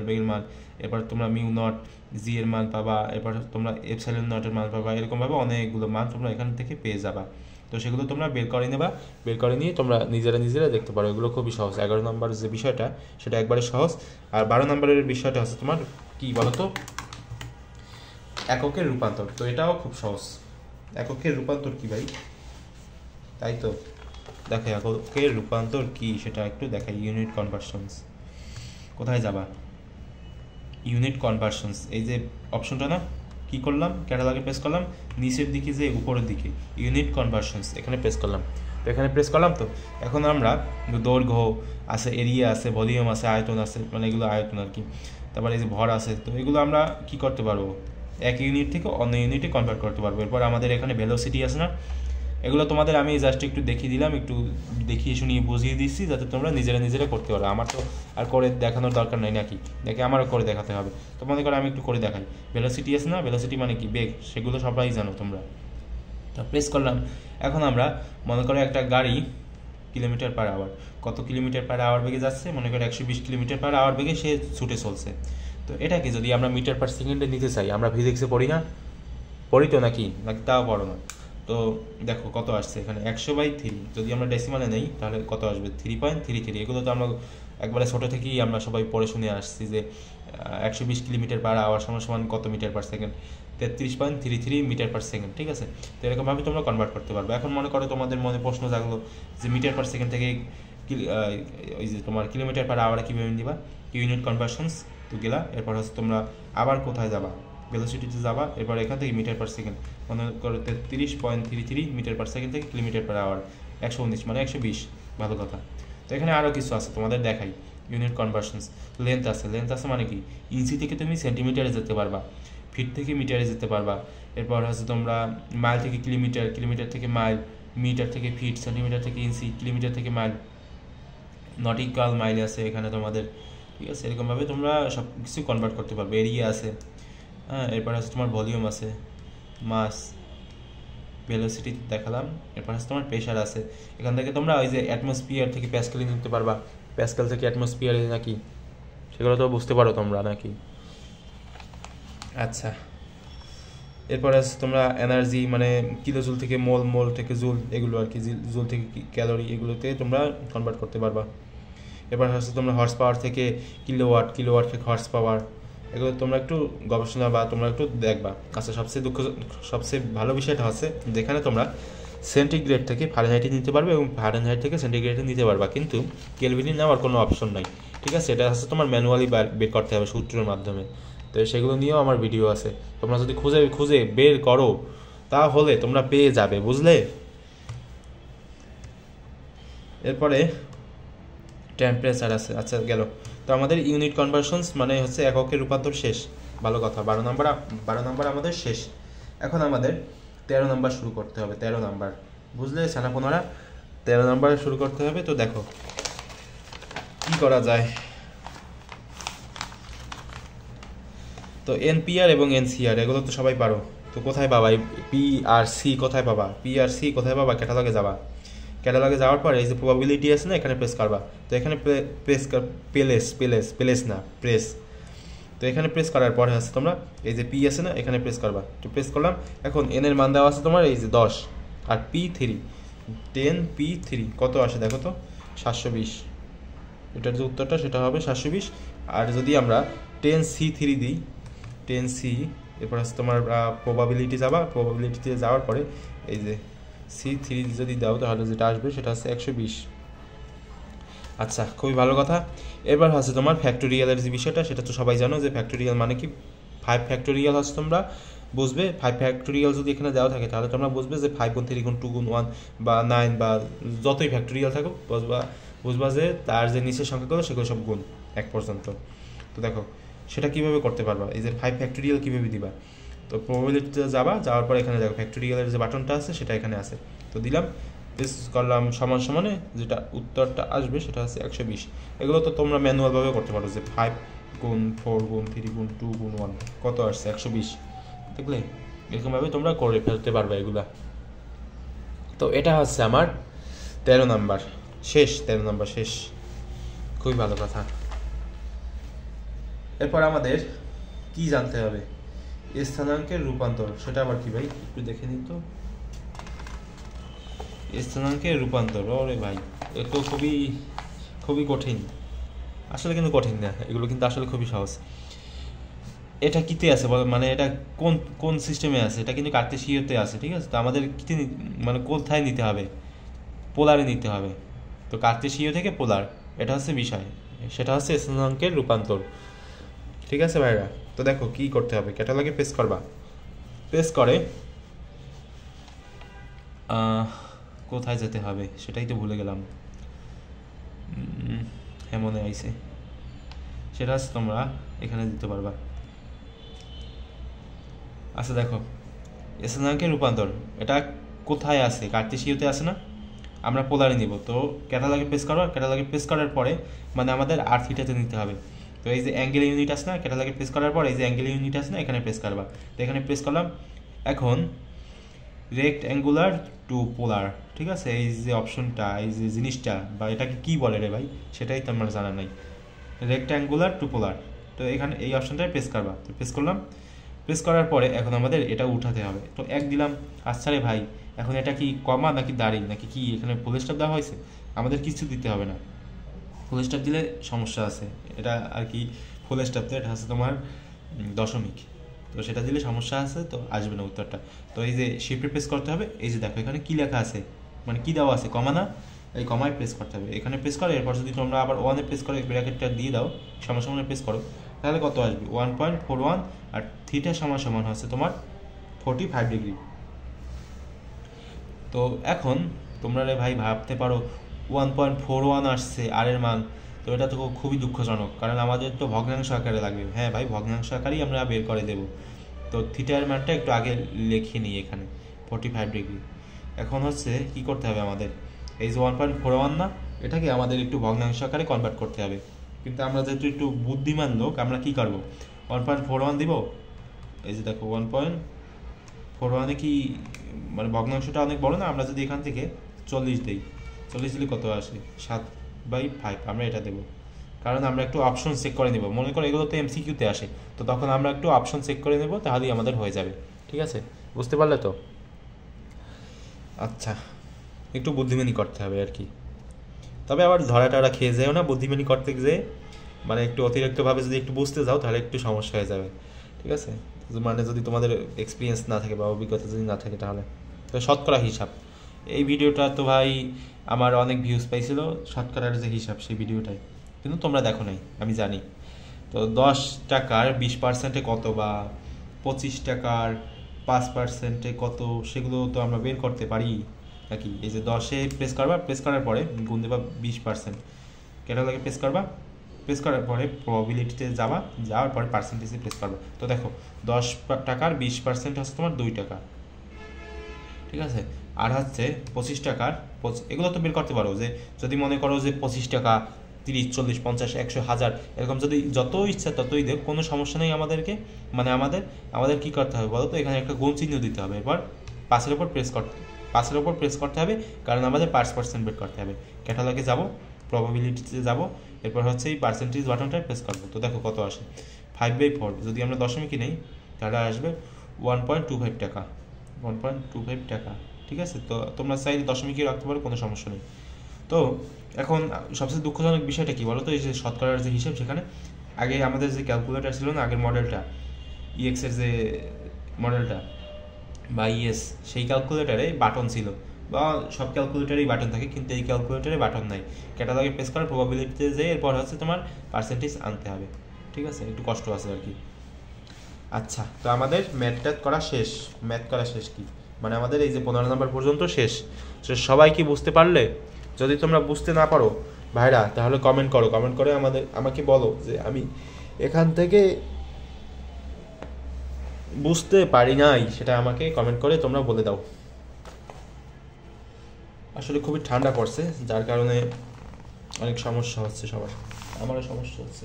বেগের মান, এরপর তোমরা মিউ নট জি এর মান পাবা, এরপর তোমরা এপসাইলন নটের মান পাবা, এরকমভাবে অনেকগুলো মান তোমরা এখান থেকে পেয়ে যাবা। তো সেগুলো তোমরা বের করে নেবা, বের করে নিয়ে তোমরা নিজেরা দেখতে পারো। এগুলো খুবই সহজ। 11 নম্বর যে বিষয়টা সেটা একবারে সহজ। আর 12 নম্বরের বিষয়টা হচ্ছে তোমার কি বলতো, এককের রূপান্তর। তো এটাও খুব সহজ। এককের রূপান্তর কি ভাই, তাই তো দেখো এককের রূপান্তর কি সেটা একটু দেখাই। ইউনিট কনভার্সনস, কোথায় যাবা, ইউনিট কনভার্সনস এই যে অপশনটা না, কি করলাম, ক্যাটালগে প্রেস করলাম, নিচের দিকে যে উপরের দিকে ইউনিট কনভার্সনস এখানে প্রেস করলাম। তো এখানে প্রেস করলাম। তো এখন আমরা দৈর্ঘ্য আছে, এরিয়া আছে, ভলিউম আছে, আয়তন আছে, মানে এগুলো আয়তন আর কি, তারপরে এই যে ভর আছে, তো এগুলো আমরা কি করতে পারবো, এক ইউনিট থেকে অন্য ইউনিটে কনভার্ট করতে পারবো। এরপর আমাদের এখানে ভেলোসিটি আছে না, এগুলো তোমাদের আমি জাস্ট একটু দেখিয়ে দিলাম, একটু দেখিয়ে শুনিয়ে বুঝিয়ে দিচ্ছি যাতে তোমরা নিজেরা করতে পারো। আমার তো আর করে দেখানোর দরকার নাই নাকি, দেখে আমারও করে দেখাতে হবে। তো মনে করো আমি একটু করে দেখাই। ভেলোসিটি আছে না, ভেলোসিটি মানে কি, বেগ, সেগুলো সবাই জানো তোমরা। তো প্রেস করলাম। এখন আমরা মনে করো একটা গাড়ি কিলোমিটার পার আওয়ার, কত কিলোমিটার পার আওয়ার বেগে যাচ্ছে, মনে করো 120 কিলোমিটার পার আওয়ার বেগে সে ছুটে চলছে। তো এটাকে যদি আমরা মিটার পার সেকেন্ডে নিতে চাই, আমরা ফিজিক্সে পড়ি না, পড়ি তো নাকি তাও পড়ো না। তো দেখো কত আসছে এখানে, 100/3। যদি আমরা ডেসিমালে নেই তাহলে কত আসবে, 3.33। এগুলো তো আমরা একবারে ছোটো থেকেই আমরা সবাই পড়ে শুনে আসছি যে 120 কিলোমিটার পার আওয়ার সমান কত metre per second, 33.33 metre per second. ঠিক আছে, তো এরকমভাবে তোমরা কনভার্ট করতে পারবে। এখন মনে করো তোমাদের মনে প্রশ্ন জাগলো যে মিটার পার সেকেন্ড থেকে ওই যে তোমার কিলোমিটার পার আওয়ারে কীভাবে দিবা, ইউনিট কনভার্সনস। তো গেলা, এরপর হচ্ছে তোমরা আবার কোথায় যাবা, ভেলোসিটিতে যাবা। এরপর এখান থেকে মিটার পার সেকেন্ড, মনে করো 33.33 মিটার পার সেকেন্ড থেকে কিলোমিটার পার আওয়ার 119 মানে 120। ভালো কথা। তো এখানে আরও কিছু আছে তোমাদের দেখাই, ইউনিট কনভার্সনস। লেন্থ আছে মানে কি, ইঞ্চি থেকে তুমি সেন্টিমিটারে যেতে পারবা, ফিট থেকে মিটারে যেতে পারবা। এরপর হচ্ছে তোমরা মাইল থেকে কিলোমিটার, কিলোমিটার থেকে মাইল, মিটার থেকে ফিট, সেন্টিমিটার থেকে ইঞ্চি, কিলোমিটার থেকে মাইল, নটিক্যাল মাইল আছে এখানে তোমাদের। ঠিক আছে, এরকমভাবে তোমরা সব কিছু কনভার্ট করতে পারবে। এরিয়া আছে, হ্যাঁ। এরপর আছে তোমার ভলিউম আছে, মাস, ভেলোসিটি দেখালাম। এরপর আছে তোমার প্রেশার আছে। এখান থেকে তোমরা ওই যে অ্যাটমসফিয়ার থেকে প্যাসকেলে নিতে পারবা, প্যাসকেল থেকে অ্যাটমসফিয়ারে নাকি, সেগুলো তো বুঝতে পারো তোমরা নাকি। আচ্ছা, এরপর আছে তোমরা এনার্জি, মানে কিলোজুল থেকে মোল, মোল থেকে জুল, এগুলো আর কি, জুল থেকে ক্যালোরি, এগুলোতে তোমরা কনভার্ট করতে পারবা। এরপর হচ্ছে তোমরা হর্স পাওয়ার থেকে কিলোওয়াট, কিলোওয়াট থেকে হর্স পাওয়ার, এগুলো তোমরা একটু গবেষণা বা তোমরা একটু দেখবা। আচ্ছা, সবচেয়ে ভালো বিষয়টা হচ্ছে যেখানে তোমরা সেন্টিগ্রেড থেকে ফারেনহাইটে নিতে পারবে এবং ফারেনহাইট থেকে সেন্টিগ্রেডে নিতে পারবা, কিন্তু কেলভিনে নেওয়ার কোনো অপশন নাই। ঠিক আছে, এটা হচ্ছে তোমার ম্যানুয়ালি বের করতে হবে সূত্রের মাধ্যমে। তো সেগুলো নিয়েও আমার ভিডিও আছে, তোমরা যদি খুঁজে বের করো তাহলে তোমরা পেয়ে যাবে, বুঝলে। এরপরে টেম্পারেচার আছে। আচ্ছা, গেল। তো আমাদের ইউনিট কনভার্সনস মানে হচ্ছে এককের রূপান্তর শেষ। ভালো কথা, 12 নম্বর আমাদের শেষ। এখন আমাদের 13 নম্বর শুরু করতে হবে। 13 নম্বর, বুঝলে ছানাপোনারা, 13 নম্বর শুরু করতে হবে। তো দেখো কি করা যায়। তো এনপিআর এবং এনসিআর এগুলো তো সবাই পারো। তো কোথায় পাবা পিআরসি, কোথায় পাবা পিআরসি, কোথায় পাবা, ক্যাটালগে যাবা। ক্যাটালগে যাওয়ার পর এই যে প্রবাবিলিটি আছে না, এখানে প্রেস করবা। তো এখানে প্লেস না, প্রেস। তো এখানে প্রেস করার পরে আছে তোমরা এই যে পি আছে না, এখানে প্রেস করবা। তো প্রেস করলাম। এখন এন এর মান দেওয়া আছে তোমার এই যে 10, আর P3 10P3 কত আসে দেখো তো, 720। এটার যে উত্তরটা সেটা হবে 720। আর যদি আমরা 10C3 দিই, 10C, এরপর আছে তোমার প্রবাবিলিটি যাবা, প্রবাবিলিটিতে যাওয়ার পরে এই যে C3 যদি দাও তাহলে যেটা আসবে সেটা হচ্ছে 120। আচ্ছা, খুবই ভালো কথা। এবার হচ্ছে তোমার ফ্যাক্টোরিয়ালের যে বিষয়টা, সেটা তো সবাই জানো যে ফ্যাক্টোরিয়াল মানে কি। 5 ফ্যাক্টোরিয়াল হচ্ছে তোমরা বুঝবে। 5 ফ্যাক্টোরিয়াল যদি এখানে দেওয়া থাকে তাহলে তোমরা বুঝবে যে 5 গুণ 3 গুণ 2 গুণ 1 বা 9 বা যতই ফ্যাক্টোরিয়াল থাকুক, বুঝবা যে তার যে নিচের সংখ্যাগুলো সেগুলো সব গুণ 1 পর্যন্ত। তো দেখো সেটা কিভাবে করতে পারবা, এই যে 5 ফ্যাক্টোরিয়াল কীভাবে দিবা। তো প্রবাবিলিটিতে যাওয়ার পর এখানে দেখো ফ্যাক্টোরিয়ালের যে বাটনটা আছে সেটা এখানে আছে। তো দিলাম, প্রেস করলাম, সমানে যেটা উত্তরটা আসবে সেটা হচ্ছে 120। এগুলো তো তোমরা ম্যানুয়ালভাবে করতে পারো যে 5 গুণ 4 গুণ 3 গুণ 2 গুণ 1 কত আসছে 120। দেখলে এরকমভাবে তোমরা করে ফেলতে পারবে এগুলা। তো এটা হচ্ছে আমার 13 নাম্বার শেষ। 13 নাম্বার শেষ, খুবই ভালো কথা। এরপর আমাদের কি জানতে হবে, স্থানাঙ্কের রূপান্তর। সেটা আবার কি ভাই, একটু দেখে নিন তো। স্থানাঙ্কের রূপান্তর, ওরে ভাই এ তো খুবই কঠিন। আসলে কিন্তু কঠিন না, এগুলো কিন্তু আসলে খুবই সহজ। এটা কিতে আছে মানে এটা কোন সিস্টেমে আছে, এটা কিন্তু কার্তেশীয়তে আছে। ঠিক আছে, তো আমাদের কিতে মানে কোথায় নিতে হবে, পোলারে নিতে হবে। তো কার্তেশীয় থেকে পোলার, এটা হচ্ছে বিষয়, সেটা হচ্ছে স্থানাঙ্কের রূপান্তর। ঠিক আছে ভাইরা, তো দেখো কি করতে হবে, ক্যাটালগে প্রেস করবা। প্রেস করে কোথায় যেতে হবে সেটাই তো ভুলে গেলাম। হ্যাঁ মনে আইছে, সেটা তোমরা এখানে দিতে পারবা। আচ্ছা দেখো স্থানাঙ্কের রূপান্তর এটা কোথায় আছে, কার্তেশীয়তে আছে না, আমরা পোলারে নিব। তো ক্যাটালগে প্রেস করো, ক্যাটালগে প্রেস করার পরে মানে আমাদের আর থিটাতে নিতে হবে। তো এই যে অ্যাঙ্গেল ইউনিট আছে না, ক্যাটালগে প্রেস করার পর এই যে অ্যাঙ্গেল ইউনিট আছে না, এখানে প্রেস করবা। তো এখানে প্রেস করলাম। এখন রেক্টঅ্যাঙ্গুলার টু পোলার, ঠিক আছে, এই যে অপশনটা, এই যে জিনিসটা বা এটাকে কি বলে রে ভাই সেটাই তো আমার জানা নাই। রেক্টঅ্যাঙ্গুলার টু পোলার, তো এখানে এই অপশনটায় প্রেস করবা। তো প্রেস করলাম। প্রেস করার পরে এখন আমাদের এটা উঠাতে হবে। তো এক দিলাম। আচ্ছা রে ভাই, এখন এটা কি কমা নাকি দাঁড়ি নাকি কি, এখানে ফুল স্টপ দেওয়া হয়েছে, আমাদের কিছু দিতে হবে না। ফুল স্টপ দিলে সমস্যা আছে, এটা আর কি ফুল স্টপ তো এটা হচ্ছে তোমার দশমিক, তো সেটা দিলে সমস্যা আছে, তো আসবে না উত্তরটা। তো এই যে শিফটে প্রেস করতে হবে, এই যে দেখো এখানে কি লেখা আছে, মানে কি দেওয়া আছে, কমা না, এই কমায় প্রেস করতে হবে। এখানে প্রেস করো, এরপর যদি তোমরা আবার ওয়ানে প্রেস করো, ব্র্যাকেটটা দিয়ে দাও, সমান প্রেস করো, তাহলে কত আসবে 1.41, আর থিটা সমান হচ্ছে তোমার 45 ডিগ্রি। তো এখন তোমরা রে ভাই ভাবতে পারো 1.41 আসছে আর এর মান, তো এটা তো খুবই দুঃখজনক, কারণ আমাদের তো ভগ্নাংশ আকারে লাগবে। হ্যাঁ ভাই, ভগ্নাংশ আকারেই আমরা বের করে দেব। তো থিটার মানটা একটু আগে লিখে নিই এখানে 45 ডিগ্রি। এখন হচ্ছে কি করতে হবে আমাদের, এই যে 1.41 না, এটাকে আমাদের একটু ভগ্নাংশ আকারে কনভার্ট করতে হবে। কিন্তু আমরা যেহেতু একটু বুদ্ধিমান লোক, আমরা কি করবো, 1.41 দিব। এই যে দেখো 1.41 কি মানে ভগ্নাংশটা অনেক বড় না, আমরা যদি এখান থেকে 40 দিই, 40 দিলে কত আসে 7/5, আমরা এটা দেবো। কারণ আমরা একটু অপশন চেক করে নেব, মনে করো এগুলো তো এমসিকিউতে আসে, তো তখন আমরা একটু অপশন চেক করে নেব, তাহলেই আমাদের হয়ে যাবে। ঠিক আছে, বুঝতে পারলে তো? আচ্ছা, একটু বুদ্ধিমানি করতে হবে আর কি, তবে আবার ধরাটা খেয়ে যাও না বুদ্ধিমানি করতে যেয়ে, মানে একটু অতিরিক্তভাবে যদি একটু বুঝতে যাও তাহলে একটু সমস্যা হয়ে যাবে। ঠিক আছে, মানে যদি তোমাদের এক্সপিরিয়েন্স না থাকে বা অভিজ্ঞতা যদি না থাকে তাহলে। তো শতকরা হিসাব, এই ভিডিওটা তো ভাই আমার অনেক ভিউজ পাইছিল, শতকরার যে হিসাব সেই ভিডিওটাই, কিন্তু তোমরা দেখো নাই আমি জানি। তো 10 টাকার 20% কত, বা 25 টাকার 5% কত, সেগুলো তো আমরা বের করতে পারি নাকি। এই যে 10-এ প্রেস করবা, প্রেস করার পরে গুণ দেবা 20%, ক্যাটালগে প্রেস করবা, প্রেস করার পরে প্রবাবিলিটিতে যাওয়ার পরে পার্সেন্টেজে প্রেস করবা। তো দেখো 10 টাকার 20% হচ্ছে তোমার 2 টাকা, ঠিক আছে। আর হচ্ছে 25 টাকার, এগুলো তো বের করতে পারো, যে যদি মনে করো যে 25 টাকা 30, 40, 50, 100, 1000 এরকম যদি যত ইচ্ছা ততই দেখ, কোনো সমস্যা নেই আমাদেরকে। মানে আমাদের কি করতে হবে বলো তো, এখানে একটা গুণ চিহ্ন দিতে হবে, এরপর 5-এর উপর প্রেস করতে হবে, কারণ আমাদের 5% বের করতে হবে। ক্যাটালগে যাব, প্রবাবিলিটিতে যাব, এরপর হচ্ছে এই পার্সেন্টেজ বাটনটায় প্রেস করবো। তো দেখো কত আসে 5/4, যদি আমরা দশমিকই নেই তাহলে আসবে 1.25 টাকা, 1.25 টাকা। ঠিক আছে, তো তোমরা চাইলে দশমিকই রাখতে পারো, কোনো সমস্যা নেই। তো এখন সবচেয়ে দুঃখজনক বিষয়টা কি বলো তো, এই যে শতকরার যে হিসাব, সেখানে আগে আমাদের যে ক্যালকুলেটার ছিল না, আগের মডেলটা ইএক্সের যে মডেলটা বা ইএস, সেই ক্যালকুলেটারে বাটন ছিল, বা সব ক্যালকুলেটারেই বাটন থাকে, কিন্তু এই ক্যালকুলেটারে বাটন নাই। ক্যাটালগে প্রেস করার প্রবাবিলিটিতে যে এরপর হচ্ছে তোমার পার্সেন্টেজ আনতে হবে। ঠিক আছে, একটু কষ্ট আছে আর কি। আচ্ছা, তো আমাদের ম্যাথ করা শেষ কি, মানে আমাদের এই যে 15 নম্বর পর্যন্ত শেষ। সবাই কি বুঝতে পারলে? যদি তোমরা বুঝতে না পারো ভাইরা, তাহলে কমেন্ট করে আমাকে বলো যে আমি এখান থেকে বুঝতে পারি নাই, সেটা আমাকে কমেন্ট করে তোমরা বলে দাও। আসলে খুবই ঠান্ডা পড়ছে, যার কারণে অনেক সমস্যা হচ্ছে সবার, আমারও সমস্যা হচ্ছে।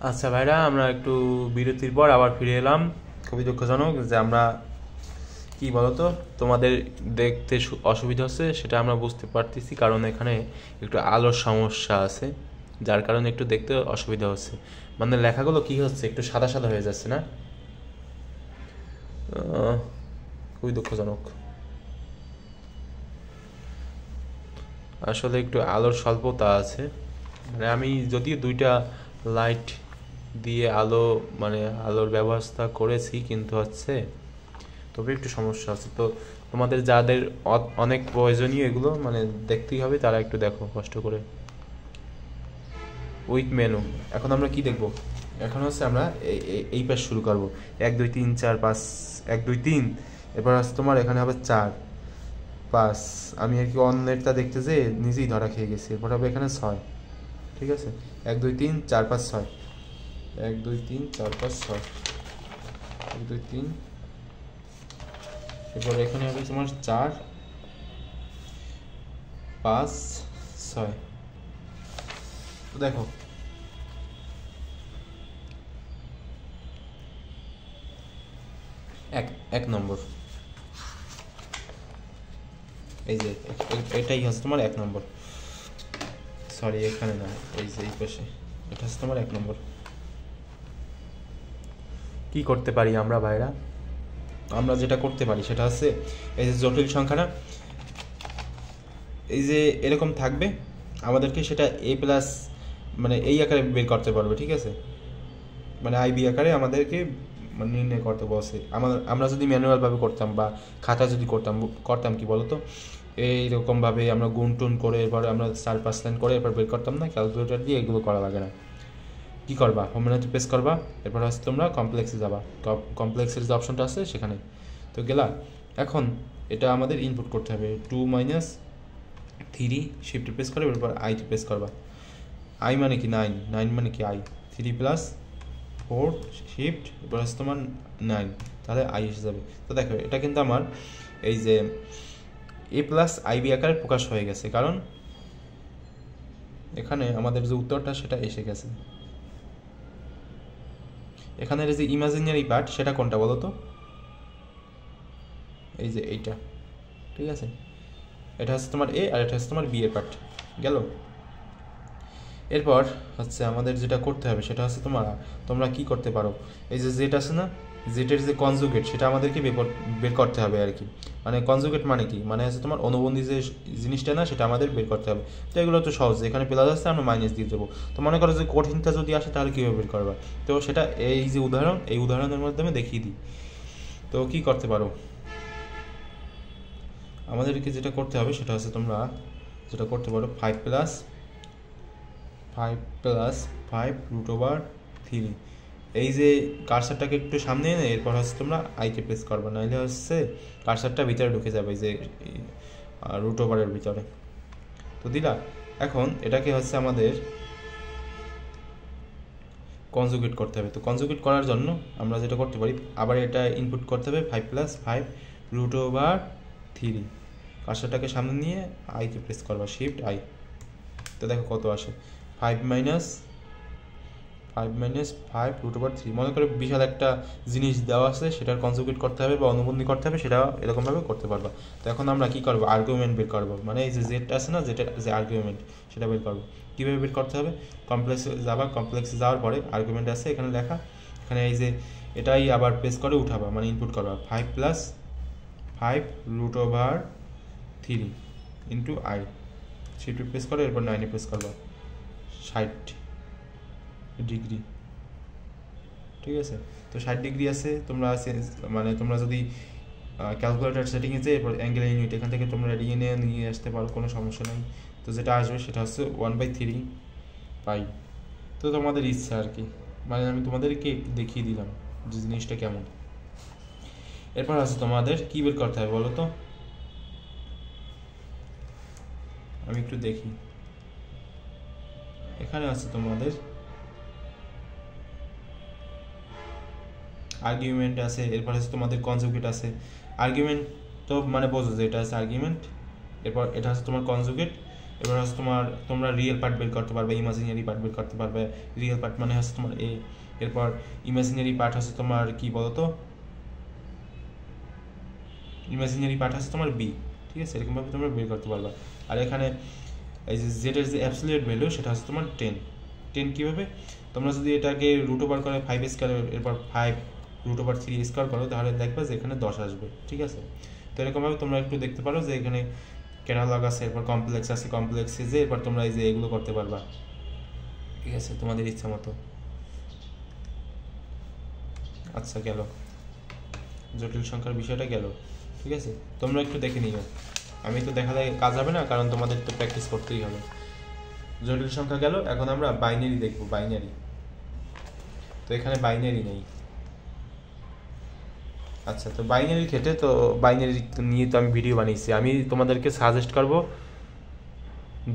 আচ্ছা ভাইরা, আমরা একটু বিরতির পর আবার ফিরে এলাম। খুবই দুঃখজনক যে আমরা কি বলতো, তোমাদের দেখতে অসুবিধা হচ্ছে, সেটা আমরা বুঝতে পারতেছি, কারণ এখানে একটু আলোর সমস্যা আছে, যার কারণে একটু দেখতে অসুবিধা হচ্ছে। মানে লেখাগুলো কি হচ্ছে, একটু সাদা সাদা হয়ে যাচ্ছে না, খুবই দুঃখজনক। আসলে একটু আলোর স্বল্পতা আছে, মানে আমি যদিও 2টা লাইট দিয়ে আলোর ব্যবস্থা করেছি, কিন্তু হচ্ছে তবে একটু সমস্যা আছে। তো তোমাদের যাদের অনেক প্রয়োজনীয় এগুলো মানে দেখতেই হবে, তারা একটু দেখো কষ্ট করে। উইথ মেনু, এখন আমরা কি দেখব, এখন হচ্ছে আমরা এই পাশ শুরু করবো 1 2 3 4 5 1 2 3, এরপর হচ্ছে তোমার এখানে হবে 4 5, আমি আর কি অন্যেরটা দেখতে যে নিজেই ধরা খেয়ে গেছি। এরপর হবে এখানে 6, ঠিক আছে 1 2 3 4 5 6, 1 2 3 4 5 6, 1 2 3, এরপর এখানে হবে তোমার 4 5 6। তো দেখো এক নম্বর, এই যে এটাই হচ্ছে তোমার 1 নম্বর, সরি এখানে না, এই যে এই পাশে, এটা হচ্ছে তোমার 1 নম্বর। কি করতে পারি আমরা ভাইরা? আমরা যেটা করতে পারি সেটা হচ্ছে এই যে জটিল সংখ্যাটা এই যে এরকম থাকবে, আমাদেরকে সেটা a প্লাস মানে এই আকারে বের করতে পারবে, ঠিক আছে, মানে আইবি আকারে আমাদেরকে মানে নির্ণয় করতে বলছে। আমরা যদি ম্যানুয়ালভাবে করতাম বা খাতা যদি করতাম কি বলতো, এইরকমভাবে আমরা গুণ টুন করে এরপরে আমরা 4-5 লাইন করে এরপর বের করতাম না, ক্যালকুলেটর দিয়ে এগুলো করা লাগে না। কী করবা, হোম মেনুতে প্রেস করবা, এরপর হচ্ছে তোমরা কমপ্লেক্সে যাবা, কমপ্লেক্সের যে অপশনটা আছে সেখানে তো গেলা। এখন এটা আমাদের ইনপুট করতে হবে 2 - 3, শিফট প্রেস করে এরপর আইতে প্রেস করবা। আই মানে কি 9, 9 মানে কি আই, 3 + 4 শিফট এরপর হচ্ছে তোমার 9, তাহলে আই এসে যাবে। তো দেখো এটা কিন্তু আমার এই যে a প্লাস আইবি আকারে প্রকাশ হয়ে গেছে, কারণ এখানে আমাদের যে উত্তরটা সেটা এসে গেছে। এখানের যে ইমাজিনারি পার্ট সেটা কোনটা বলো তো, এই যে এইটা, ঠিক আছে, এটা হচ্ছে তোমার এ আর এটা হচ্ছে তোমার বি এর পার্ট গেল। এরপর হচ্ছে আমাদের যেটা করতে হবে সেটা হচ্ছে তোমরা কি করতে পারো, এই যে জেড আছে না, জেটের যে কনজুগেট সেটা আমাদেরকে বের করতে হবে আর কি। মানে কনজুগেট মানে কি, মানে হচ্ছে তোমার অনুবন্ধী যে জিনিসটা না সেটা আমাদের বের করতে হবে। তো এগুলো তো সহজ, এখানে প্লাস আসছে আমরা মাইনাস দিয়ে দেবো। তো মনে করো যে কঠিনটা যদি আসে তাহলে কীভাবে বের করবা, তো সেটা এই যে এই উদাহরণের মাধ্যমে দেখিয়ে দিই। তো কি করতে পারো, আমাদেরকে যেটা করতে হবে সেটা হচ্ছে তোমরা যেটা করতে পারো 5 + 5 √3, এই যে কার্সারটাকে একটু সামনে এনে এরপর হচ্ছে তোমরা আইকে প্রেস করবে, নাহলে হচ্ছে কার্সারটা ভিতরে ঢুকে যাবে এই যে √এর ভিতরে। তো দিলা, এখন এটাকে হচ্ছে আমাদের কনজুগেট করতে হবে। তো কনজুগেট করার জন্য আমরা যেটা করতে পারি, আবার এটা ইনপুট করতে হবে 5 + 5 √3, কার্সারটাকে সামনে নিয়ে আইকে প্রেস করবা, শিফট আই। তো দেখো কত আসে, 5 - 5 √3। মনে করে বিশাল একটা জিনিস দেওয়া আছে, সেটার কনজুগেট করতে হবে বা অনুবন্ধী করতে হবে, সেটা এরকমভাবে করতে পারবা। তো এখন আমরা কি করবো, আর্গুমেন্ট বের করবো, মানে এই যে জেডটা আছে না, জেটের যে আর্গুমেন্ট সেটা বের করবো। কীভাবে বের করতে হবে, কমপ্লেক্সে যাওয়ার পরে আর্গুমেন্ট আছে এখানে লেখা, এখানে এই যে এটাই আবার প্রেস করে উঠাবা, মানে ইনপুট করবা 5 + 5 √3 ইন্টু আই, শিফট প্রেস করে এরপর 9 প্রেস করবা, 60 ডিগ্রি, ঠিক আছে। তো 60 ডিগ্রি আছে, মানে তোমরা যদি ক্যালকুলেটর সেটিংয়ে যেয়ে এরপর অ্যাঙ্গেল ইউনিট এখান থেকে তোমরা নিয়ে আসতে পারো, কোনো সমস্যা নেই। তো যেটা আসবে সেটা হচ্ছে 1/3 পাই। তো তোমাদের ইচ্ছা আর কি, মানে আমি তোমাদেরকে একটু দেখিয়ে দিলাম যে জিনিসটা কেমন। এরপর আছে তোমাদের কী বের করতে হবে বলো তো, আমি একটু দেখি, এখানে আছে তোমাদের আর্গুমেন্ট আছে, এরপর হচ্ছে তোমাদের কনজুগেট আছে। আর্গুমেন্ট তো মানে বোঝো যে এটা হচ্ছে আর্গুমেন্ট, এরপর এটা হচ্ছে তোমার কনজুগেট, এবার হচ্ছে তোমরা রিয়েল পার্ট বের করতে পারবে, ইমাজিনারি পার্ট বের করতে পারবে। রিয়েল পার্ট মানে হচ্ছে তোমার এ, এরপর ইমাজিনারি পার্ট হচ্ছে তোমার কি বলতো, ইমাজিনারি পার্ট হচ্ছে তোমার বি, ঠিক আছে, এরকমভাবে তোমরা বের করতে পারবা। আর এখানে এই যে জেডের যে অ্যাবসলিউট ভ্যালু সেটা হচ্ছে তোমার 10 কীভাবে, তোমরা যদি এটাকে √, করে 5 স্কোয়ার এরপর 5 √3 স্কোয়ার করো, তাহলে দেখবে যে এখানে 10 আসবে, ঠিক আছে। তো এরকমভাবে তোমরা একটু দেখতে পারো যে এখানে ক্যাটালগ আছে, এরপর কমপ্লেক্স আছে, কমপ্লেক্সে যে এরপর তোমরা এই যে এগুলো করতে পারবা, ঠিক আছে, তোমাদের ইচ্ছা মতো। আচ্ছা গেল জটিল সংখ্যার বিষয়টা গেল, ঠিক আছে, তোমরা একটু দেখে নিও, আমি তো দেখালে কাজ হবে না, কারণ তোমাদের তো প্র্যাকটিস করতেই হবে। জটিল সংখ্যা গেল, এখন আমরা বাইনারি দেখব। তো এখানে বাইনারি নেই। আচ্ছা, তো বাইনারির ক্ষেত্রে তো বাইনারি নিয়ে তো আমি ভিডিও বানিয়েছি, আমি তোমাদেরকে সাজেস্ট করবো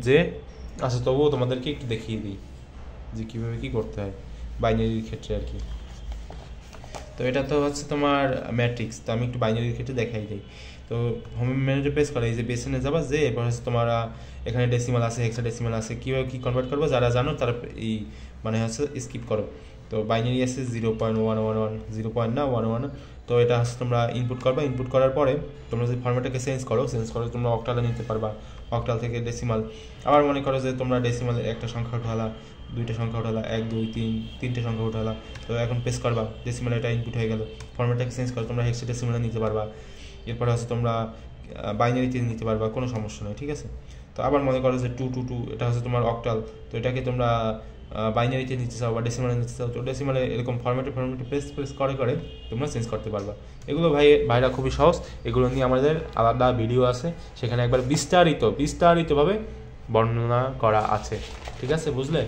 যে আচ্ছা তবুও তোমাদেরকে একটু দেখিয়ে দিই যে কীভাবে কী করতে হয় বাইনারির ক্ষেত্রে আর কি। তো এটা তো হচ্ছে তোমার ম্যাট্রিক্স, তো আমি একটু বাইনারির ক্ষেত্রে দেখাই দিই। তো হোম মেনুতে প্রেস করে এই যে বেসিনে যাবা, যে এরপর হচ্ছে তোমার এখানে ডেসিমাল আছে, হেক্সাডেসিমাল আছে, কীভাবে কী কনভার্ট করবো যারা জানো তারা এই মানে হচ্ছে স্কিপ করো। তো বাইনারি আছে 0.111, 0.1, তো এটা হচ্ছে তোমরা ইনপুট করবা। ইনপুট করার পরে তোমরা যদি ফরম্যাটটাকে চেঞ্জ করো তোমরা অক্টালে নিতে পারবা, অক্টাল থেকে ডেসিমাল। আবার মনে করো যে তোমরা ডেসিমালের একটা সংখ্যা উঠালা, দুইটা সংখ্যা উঠালা, 1 2 3 তিনটে সংখ্যা উঠালা, তো এখন প্রেস করবা, ডেসিমাল এটা ইনপুট হয়ে গেল। ফরম্যাটটাকে চেঞ্জ করো, তোমরা হেক্সাডেসিমালে নিতে পারবা, এরপরে হচ্ছে তোমরা বাইনারিতে নিতে পারবা, কোনো সমস্যা নেই, ঠিক আছে। তো আবার মনে করো যে 222 এটা হচ্ছে তোমার অক্টাল, তো এটাকে তোমরা বাইনারিতে নিতে চাও বা ডেসিমালে নিতে চাও, তো ডেসিমালে এরকম ফরম্যাটে প্রেস করে তোমরা চেঞ্জ করতে পারবা। এগুলো ভাইরা খুবই সহজ, এগুলো নিয়ে আমাদের আলাদা ভিডিও আছে, সেখানে একবার বিস্তারিতভাবে বর্ণনা করা আছে, ঠিক আছে, বুঝলে।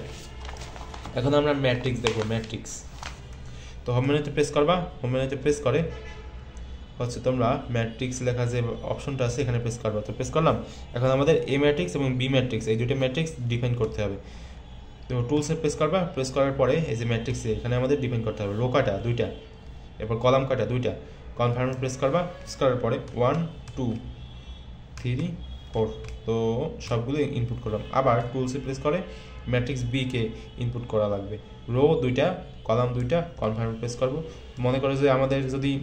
এখন আমরা ম্যাট্রিক্স দেখবো, ম্যাট্রিক্স। তো হোম মেনুতে প্রেস করবা, হোম মেনুতে প্রেস করে হচ্ছে তোমরা ম্যাট্রিক্স লেখা যে অপশনটা আছে এখানে প্রেস করবা। তো প্রেস করলাম, এখন আমাদের এ ম্যাট্রিক্স এবং বি ম্যাট্রিক্স এই দুটো ম্যাট্রিক্স ডিফাইন করতে হবে। তো টুলসে প্রেস করবা, প্রেস করার পরে এই যে ম্যাট্রিক্সে এখানে আমাদের ডিফাইন করতে হবে রো কাটা 2টা, এরপর কলাম কাটা 2টা, কনফার্ম প্রেস করবা। প্রেস করার পরে 1 2 3 4, তো সবগুলো ইনপুট করলাম। আবার টুলসে প্রেস করে ম্যাট্রিক্স বি কে ইনপুট করা লাগবে, রো 2টা, কলাম 2টা, কনফার্ম প্রেস করব। মনে করো যে আমাদের যদি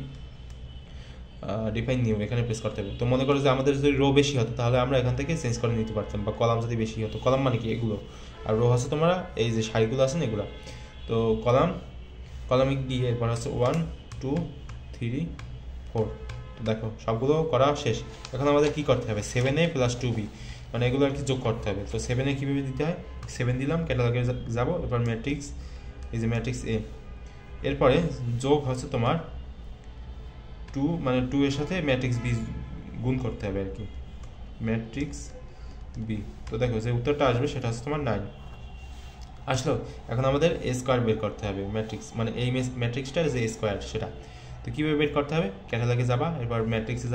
ডিফাইন নিউ এখানে প্রেস করতে হবে, তো মনে করো যে আমাদের যদি রো বেশি হতো তাহলে আমরা এখান থেকে চেঞ্জ করে নিতে পারতাম, বা কলাম যদি বেশি হতো, কলাম মানে কি এগুলো, আর রো হচ্ছে তোমরা এই যে সারিগুলো আছে না এগুলো। তো কলামে গিয়ে এরপর হচ্ছে 1 2 3 4, তো দেখো সবগুলো করা শেষ। এখন আমাদের কি করতে হবে, 7a + 2b মানে এগুলো আর কি যোগ করতে হবে। তো 7a কীভাবে দিতে হয়, 7 দিলাম, ক্যাটালগে যাবো, এরপর ম্যাট্রিক্স, এই যে ম্যাট্রিক্স এ, এরপরে যোগ হচ্ছে তোমার 2 মানে 2 এর সাথে ম্যাট্রিক্স বি গুণ করতে হবে আর কি, ম্যাট্রিক্স বি। তো দেখো যে উত্তরটা আসবে সেটা হচ্ছে তোমার 9 আসলো। এখন আমাদের এ স্কোয়ার বের করতে হবে, ম্যাট্রিক্স মানে এই ম্যাট্রিক্সটার যে স্কোয়ার সেটা। তো কীভাবে বের করতে হবে, ক্যাটালগে যাবা, এরপর ম্যাট্রিক্সে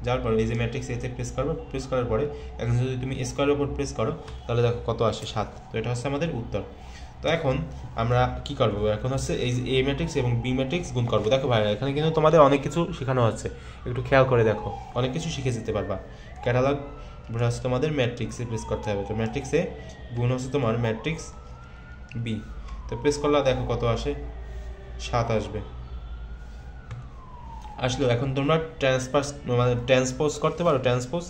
যাওয়ার পরে এই যে ম্যাট্রিক্স এতে প্রেস করবো, প্রেস করার পরে এখন যদি তুমি স্কোয়ারের উপর প্রেস করো তাহলে দেখো কত আসে 7, তো এটা হচ্ছে আমাদের উত্তর। তো এখন আমরা কি করব, এখন হচ্ছে এই যে এ ম্যাট্রিক্স এবং বি ম্যাট্রিক্স গুণ করবো। দেখো ভাই এখানে কিন্তু তোমাদের অনেক কিছু শেখানো হচ্ছে, একটু খেয়াল করে দেখো, অনেক কিছু শিখে যেতে পারবা। ক্যাটালগ হচ্ছে তোমাদের ম্যাট্রিক্সে প্রেস করতে হবে, তো ম্যাট্রিক্সে গুণ হচ্ছে তোমার ম্যাট্রিক্স বি, তো প্রেস করলে দেখো কত আসে, 7 আসবে, আসলো। এখন তোমরা ট্রান্সপোজ করতে পারো, ট্রান্সপোজ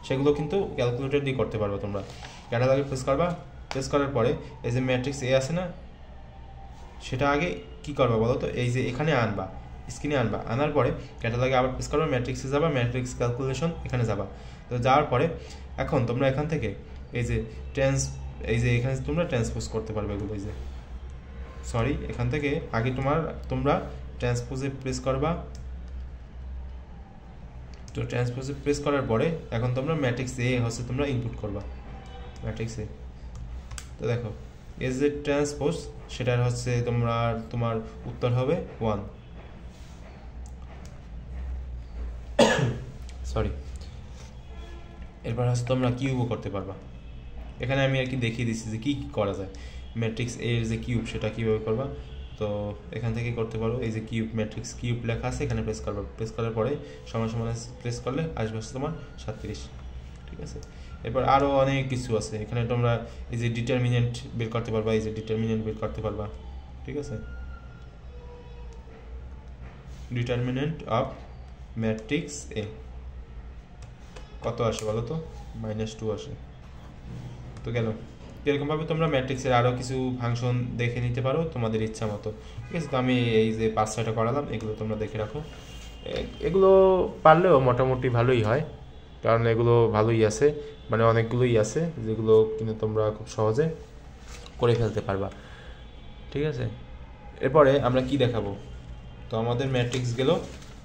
সেগুলো কিন্তু ক্যালকুলেটর দিয়ে করতে পারবে তোমরা। ক্যাটালগে প্রেস করবা, প্রেস করার পরে এই যে ম্যাট্রিক্স এ আছে না, সেটা আগে কি করবা বলো তো, এই যে এখানে আনবা, স্ক্রিনে আনবা, আনার পরে ক্যাটালগে আবার প্রেস করবা, ম্যাট্রিক্সে যাবা, ম্যাট্রিক্স ক্যালকুলেশন এখানে যাবা। তো যাওয়ার পরে এখন তোমরা এখান থেকে এই যে এই যে এখানে তোমরা ট্রান্সপোজ করতে পারবে এগুলো, এই যে সরি এখান থেকে আগে তোমরা ট্রান্সপোজে প্রেস করবা। তো ট্রান্সপোজে প্রেস করার পরে এখন তোমরা ম্যাট্রিক্স এ হচ্ছে তোমরা ইনপুট করবা, ম্যাট্রিক্স এ। তো দেখো এজ এ ট্রান্সপোজ সেটার হচ্ছে তোমার উত্তর হবে 1, সরি। এরপর হচ্ছে তোমরা কিউবও করতে পারবা, এখানে আমি আর কি দেখিয়ে দিচ্ছি যে কী করা যায়। ম্যাট্রিক্স এর যে কিউব সেটা কীভাবে করবা, তো এখান থেকে করতে পারো, এই যে কিউব, ম্যাট্রিক্স কিউব লেখা আছে এখানে প্রেস করবা, প্রেস করার পরে সমান প্রেস করলে আসবে হচ্ছে তোমার 37, ঠিক আছে। এরপর আরও অনেক কিছু আছে, এখানে তোমরা এই যে ডিটারমিনেন্ট বের করতে পারবা, এই যে ডিটারমিনেন্ট বের করতে পারবা, ঠিক আছে। ডিটারমিনেন্ট অফ ম্যাট্রিক্স এ কত আসে বলো তো, -2 আসে। তো গেল, এরকমভাবে তোমরা ম্যাট্রিক্সের আরও কিছু ফাংশন দেখে নিতে পারো তোমাদের ইচ্ছা মতো, ঠিক আছে। তো আমি এই যে 5-6টা করালাম, এগুলো তোমরা দেখে রাখো, এগুলো পারলেও মোটামুটি ভালোই হয়, কারণ এগুলো ভালোই আছে, মানে অনেকগুলোই আছে যেগুলো কিন্তু তোমরা খুব সহজে করে ফেলতে পারবা, ঠিক আছে। এরপরে আমরা কি দেখাবো, তো আমাদের ম্যাট্রিক্স গেল,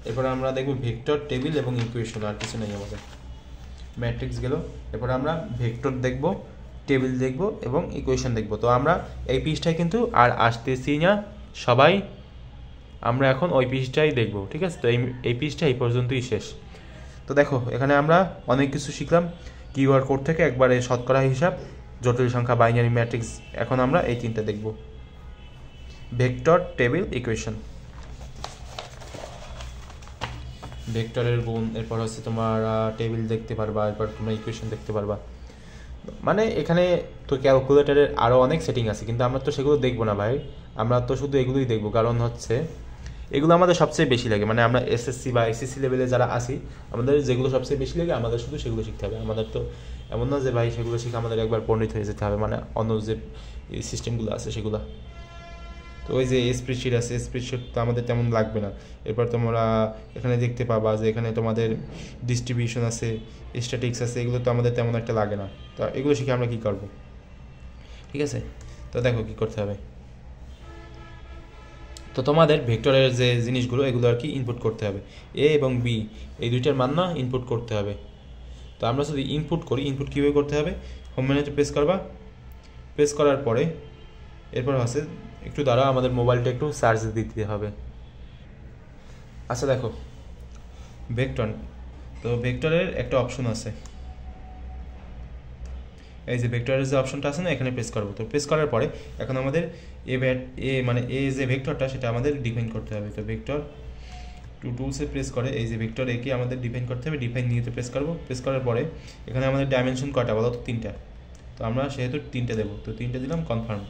এরপরে আমরা দেখব ভেক্টর, টেবিল এবং ইকুয়েশন, আর কিছু নেই আমাদের। ম্যাট্রিক্স গেল, এরপরে আমরা ভেক্টর দেখব, টেবিল দেখব এবং ইকুয়েশন দেখব। তো আমরা এই পৃষ্ঠায় কিন্তু আর আসতেছি না, সবাই আমরা এখন ওই পৃষ্ঠাই দেখব, ঠিক আছে? তো এই পৃষ্ঠা এই পর্যন্তই শেষ। তো দেখো এখানে আমরা অনেক কিছু শিখলাম, কিউআর কোড থেকে একবারে শতকরা হিসাব, জটিল সংখ্যা, বাইনারি ম্যাট্রিক্স। এখন আমরা এই তিনটা দেখব, ভেক্টর, টেবিল, ইকুয়েশন। ভেক্টরের গুণ, এরপর হচ্ছে তোমার টেবিল দেখতে পারবা, এরপর তোমরা ইকুয়েশন দেখতে পারবা। মানে এখানে তো ক্যালকুলেটারের আরও অনেক সেটিং আছে, কিন্তু আমরা তো সেগুলো দেখবো না ভাই, আমরা তো শুধু এগুলোই দেখবো। কারণ হচ্ছে এগুলো আমাদের সবচেয়ে বেশি লাগে, মানে আমরা এসএসসি বা এসএসসি লেভেলে যারা আসি, আমাদের যেগুলো সবচেয়ে বেশি লাগে আমাদের শুধু সেগুলো শিখতে হবে। আমাদের তো এমন না যে ভাই সেগুলো শিখে আমাদের একবার পণ্ডিত হয়ে যেতে হবে, মানে অন্য যে সিস্টেমগুলো আছে সেগুলো। তো ওই যে স্প্রেডশিট আছে, স্প্রেডশিট তো আমাদের তেমন লাগবে না। এরপর তোমরা এখানে দেখতে পাবা যে এখানে তোমাদের ডিস্ট্রিবিউশন আছে, স্ট্যাটিক্স আছে, এগুলো তো আমাদের তেমন একটা লাগে না। তো এগুলো শিখে আমরা কী করব, ঠিক আছে? তো দেখো কী করতে হবে। তো তোমাদের ভেক্টরের যে জিনিসগুলো এগুলো আর কি ইনপুট করতে হবে, এ এবং বি এই দুইটার মান না ইনপুট করতে হবে। তো আমরা যদি ইনপুট করি, ইনপুট কীভাবে করতে হবে, হোম মেনুতে প্রেস করবা, প্রেস করার পরে এরপর আছে একটু দ্বারা আমাদের মোবাইলটা একটু চার্জ দিতে হবে। আচ্ছা দেখো ভেক্টর, তো ভেক্টরের একটা অপশন আছে, এই যে ভেক্টরের যে অপশনটা আছে না, এখানে প্রেস করবো। তো প্রেস করার পরে এখন আমাদের মানে এ যে ভেক্টরটা সেটা আমাদের ডিফাইন করতে হবে। তো ভেক্টর টুলসে প্রেস করে এই যে ভেক্টর একে আমাদের ডিফাইন করতে হবে, ডিফাইন নিয়ে তো প্রেস করবো। প্রেস করার পরে এখানে আমাদের ডাইমেনশন কয়টা বলো তো, 3টা। তো আমরা সেহেতু 3টে দেবো, তো 3টে দিলাম, কনফার্ম।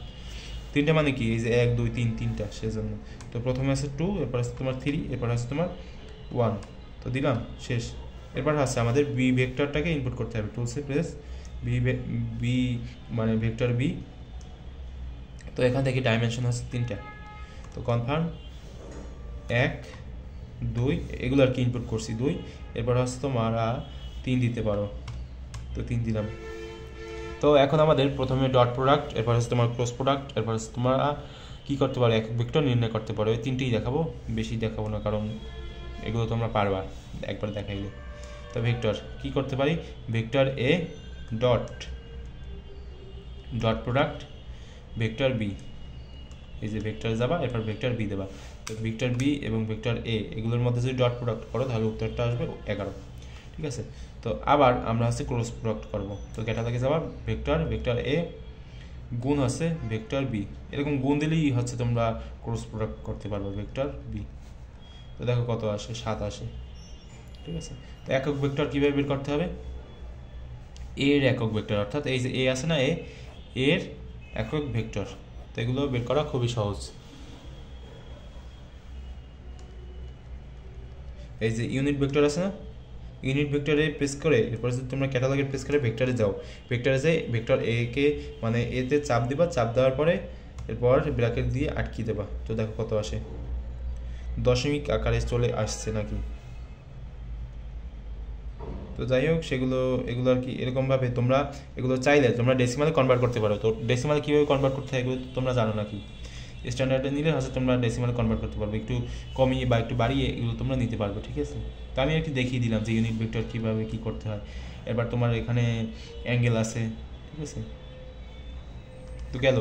3টে মানে কি, এই যে 1 2 3 3টা, সেজন্য। তো প্রথমে আছে 2, এরপর আছে তোমার 3, এরপর আছে তোমার 1, তো দিলাম, শেষ। এরপর আছে আমাদের বি ভেক্টরটাকে ইনপুট করতে হবে। টুলসে প্রেস বি মানে ভেক্টর বি, তো এখান থেকে ডাইমেনশন আছে 3টা, তো কনফার্ম 1 2, এগুলো আর কি ইনপুট করছি 2। এরপর হচ্ছে তোমার 3 দিতে পারো, তো 3 দিলাম। তো এখন আমাদের প্রথমে ডট প্রোডাক্ট, এরপর হচ্ছে তোমার ক্রস প্রোডাক্ট, এরপর হচ্ছে তোমরা কী করতে পারো, একক ভেক্টর নির্ণয় করতে পারো। এই 3টেই দেখাবো, বেশি দেখাবো না, কারণ এগুলো তোমরা পারবা একবার দেখাইলে। তো ভেক্টর কী করতে পারি, vector A dot dot product vector B, এই যে ভেক্টর যাবা, এরপর ভেক্টর বি দেবা। তো ভেক্টর বি এবং ভেক্টর এ এগুলোর মধ্যে যদি ডট প্রোডাক্ট করো তাহলে উত্তরটা আসবে 11, ঠিক আছে? তো আবার আমরা হচ্ছে ক্রস প্রোডাক্ট করবো। তো ক্যাটালগে যাবা, ভেক্টর এ গুণ হচ্ছে ভেক্টর বি, এরকম গুণ দিলেই হচ্ছে তোমরা ক্রস প্রোডাক্ট করতে পারবে ভেক্টর বি। তো দেখো কত আসে, 7 আসে, ঠিক আছে? তো একক ভেক্টর কীভাবে বের করতে হবে, এর একক ভেক্টর, অর্থাৎ এই যে এ আছে না, এর একক ভেক্টর। তো এগুলো বের করা খুবই সহজ। এই যে ইউনিট ভেক্টর আছে না, ইউনিট ভেক্টরে প্রেস করে এরপর যদি তোমরা ক্যাটালগে প্রেস করে ভেক্টরে যাও, ভেক্টরে যাই ভেক্টর এ কে মানে এতে চাপ দিবা, চাপ দেওয়ার পরে এরপর ব্র্যাকেট দিয়ে আটকে দেবা। তো দেখো কত আসে, দশমিক আকারে চলে আসছে নাকি। তো যাই হোক এগুলো আর কি এরকমভাবে তোমরা এগুলো চাইলে তোমরা ডেসিমালে কনভার্ট করতে পারো। তো ডেসিমালে কীভাবে কনভার্ট করতে হয় এগুলো তোমরা জানো নাকি, স্ট্যান্ডার্ডে নিলে হচ্ছে তোমরা ডেসিমালে কনভার্ট করতে পারবে, একটু কমিয়ে বা একটু বাড়িয়ে এগুলো তোমরা নিতে পারবে, ঠিক আছে? তো আমি একটু দেখিয়ে দিলাম যে ইউনিট ভেক্টর কীভাবে কী করতে হয়। এবার তোমার এখানে অ্যাঙ্গেল আছে, ঠিক আছে? তো গেল,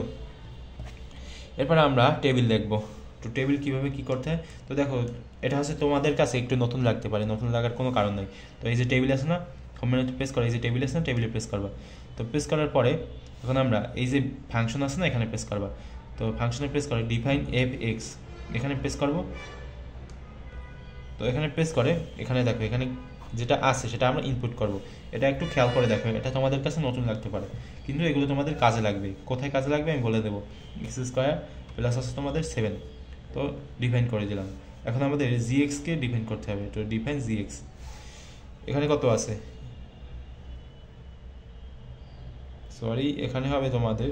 এরপর আমরা টেবিল দেখবো। তো টেবিল কীভাবে কী করতে হয়, তো দেখো এটা হচ্ছে তোমাদের কাছে একটু নতুন লাগতে পারে, নতুন লাগার কোনো কারণ নেই। তো এই যে টেবিল আছে না, হোম মেনুতে প্রেস করো, এই যে টেবিল আছে না, টেবিলে প্রেস করবা। তো প্রেস করার পরে এখন আমরা এই যে ফাংশন আছে না, এখানে প্রেস করবা। তো ফাংশনে প্রেস করে ডিফাইন এফ এক্স, এখানে প্রেস করবো। তো এখানে প্রেস করে এখানে দেখো এখানে যেটা আছে সেটা আমরা ইনপুট করব। এটা একটু খেয়াল করে দেখো, এটা তোমাদের কাছে নতুন লাগতে পারে, কিন্তু এগুলো তোমাদের কাজে লাগবে। কোথায় কাজে লাগবে আমি বলে দেবো। এক্স স্কোয়ার প্লাস আছে তোমাদের 7, তো ডিফাইন করে দিলাম। এখন আমাদের জিএক্সকে ডিফাইন করতে হবে। তো ডিফাইন জিএক্স, এখানে কত আছে, সরি এখানে হবে তোমাদের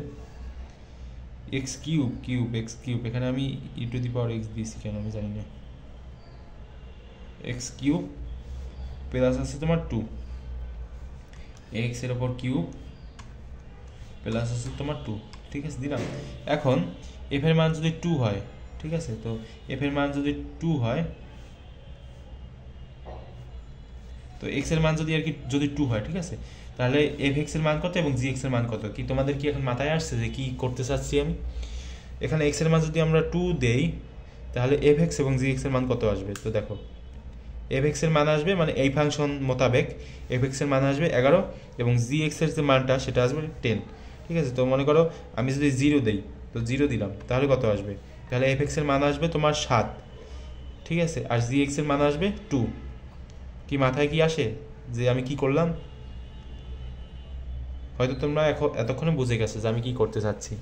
এক্স কিউব, এখানে আমি ই টু দি পাওয়ার এক্স দিয়েছি কেন আমি জানি না। এক্স কিউব প্লাস আছে তোমার 2, এক্স এর ওপর কিউব প্লাস আছে তোমার 2, ঠিক আছে দিলাম। এখন এফ এর মান যদি 2 হয়, ঠিক আছে, তো এফ এর মান যদি 2 হয়, তো এক্স এর মান যদি আর কি যদি 2 হয়, ঠিক আছে, তাহলে এফ এক্স এর মান কত এবং জি এক্স এর মান কত, কি তোমাদের কি এখন মাথায় আসছে যে কি করতে চাচ্ছি আমি? এখানে এক্স এর মান যদি আমরা 2 দেই তাহলে এফ এক্স এবং জি এক্স এর মান কত আসবে? তো দেখো এফ এক্স এর মান আসবে মানে এই ফাংশন মোতাবেক এফ এক্স এর মান আসবে 11 এবং জি এক্স এর যে মানটা সেটা আসবে 10। ঠিক আছে, তো মনে করো আমি যদি 0 দেই, তো 0 দিলাম তাহলে কত আসবে? তাহলে এফ এক্স এর মান আসবে তোমার 7। ঠিক আছে, আর জি এক্স এর মান আসবে 2। কি মাথায় কি আসে যে আমি কি করলাম? হয়তো তোমরা এতক্ষণে বুঝে গেছো যে আমি কি করতে চাচ্ছি।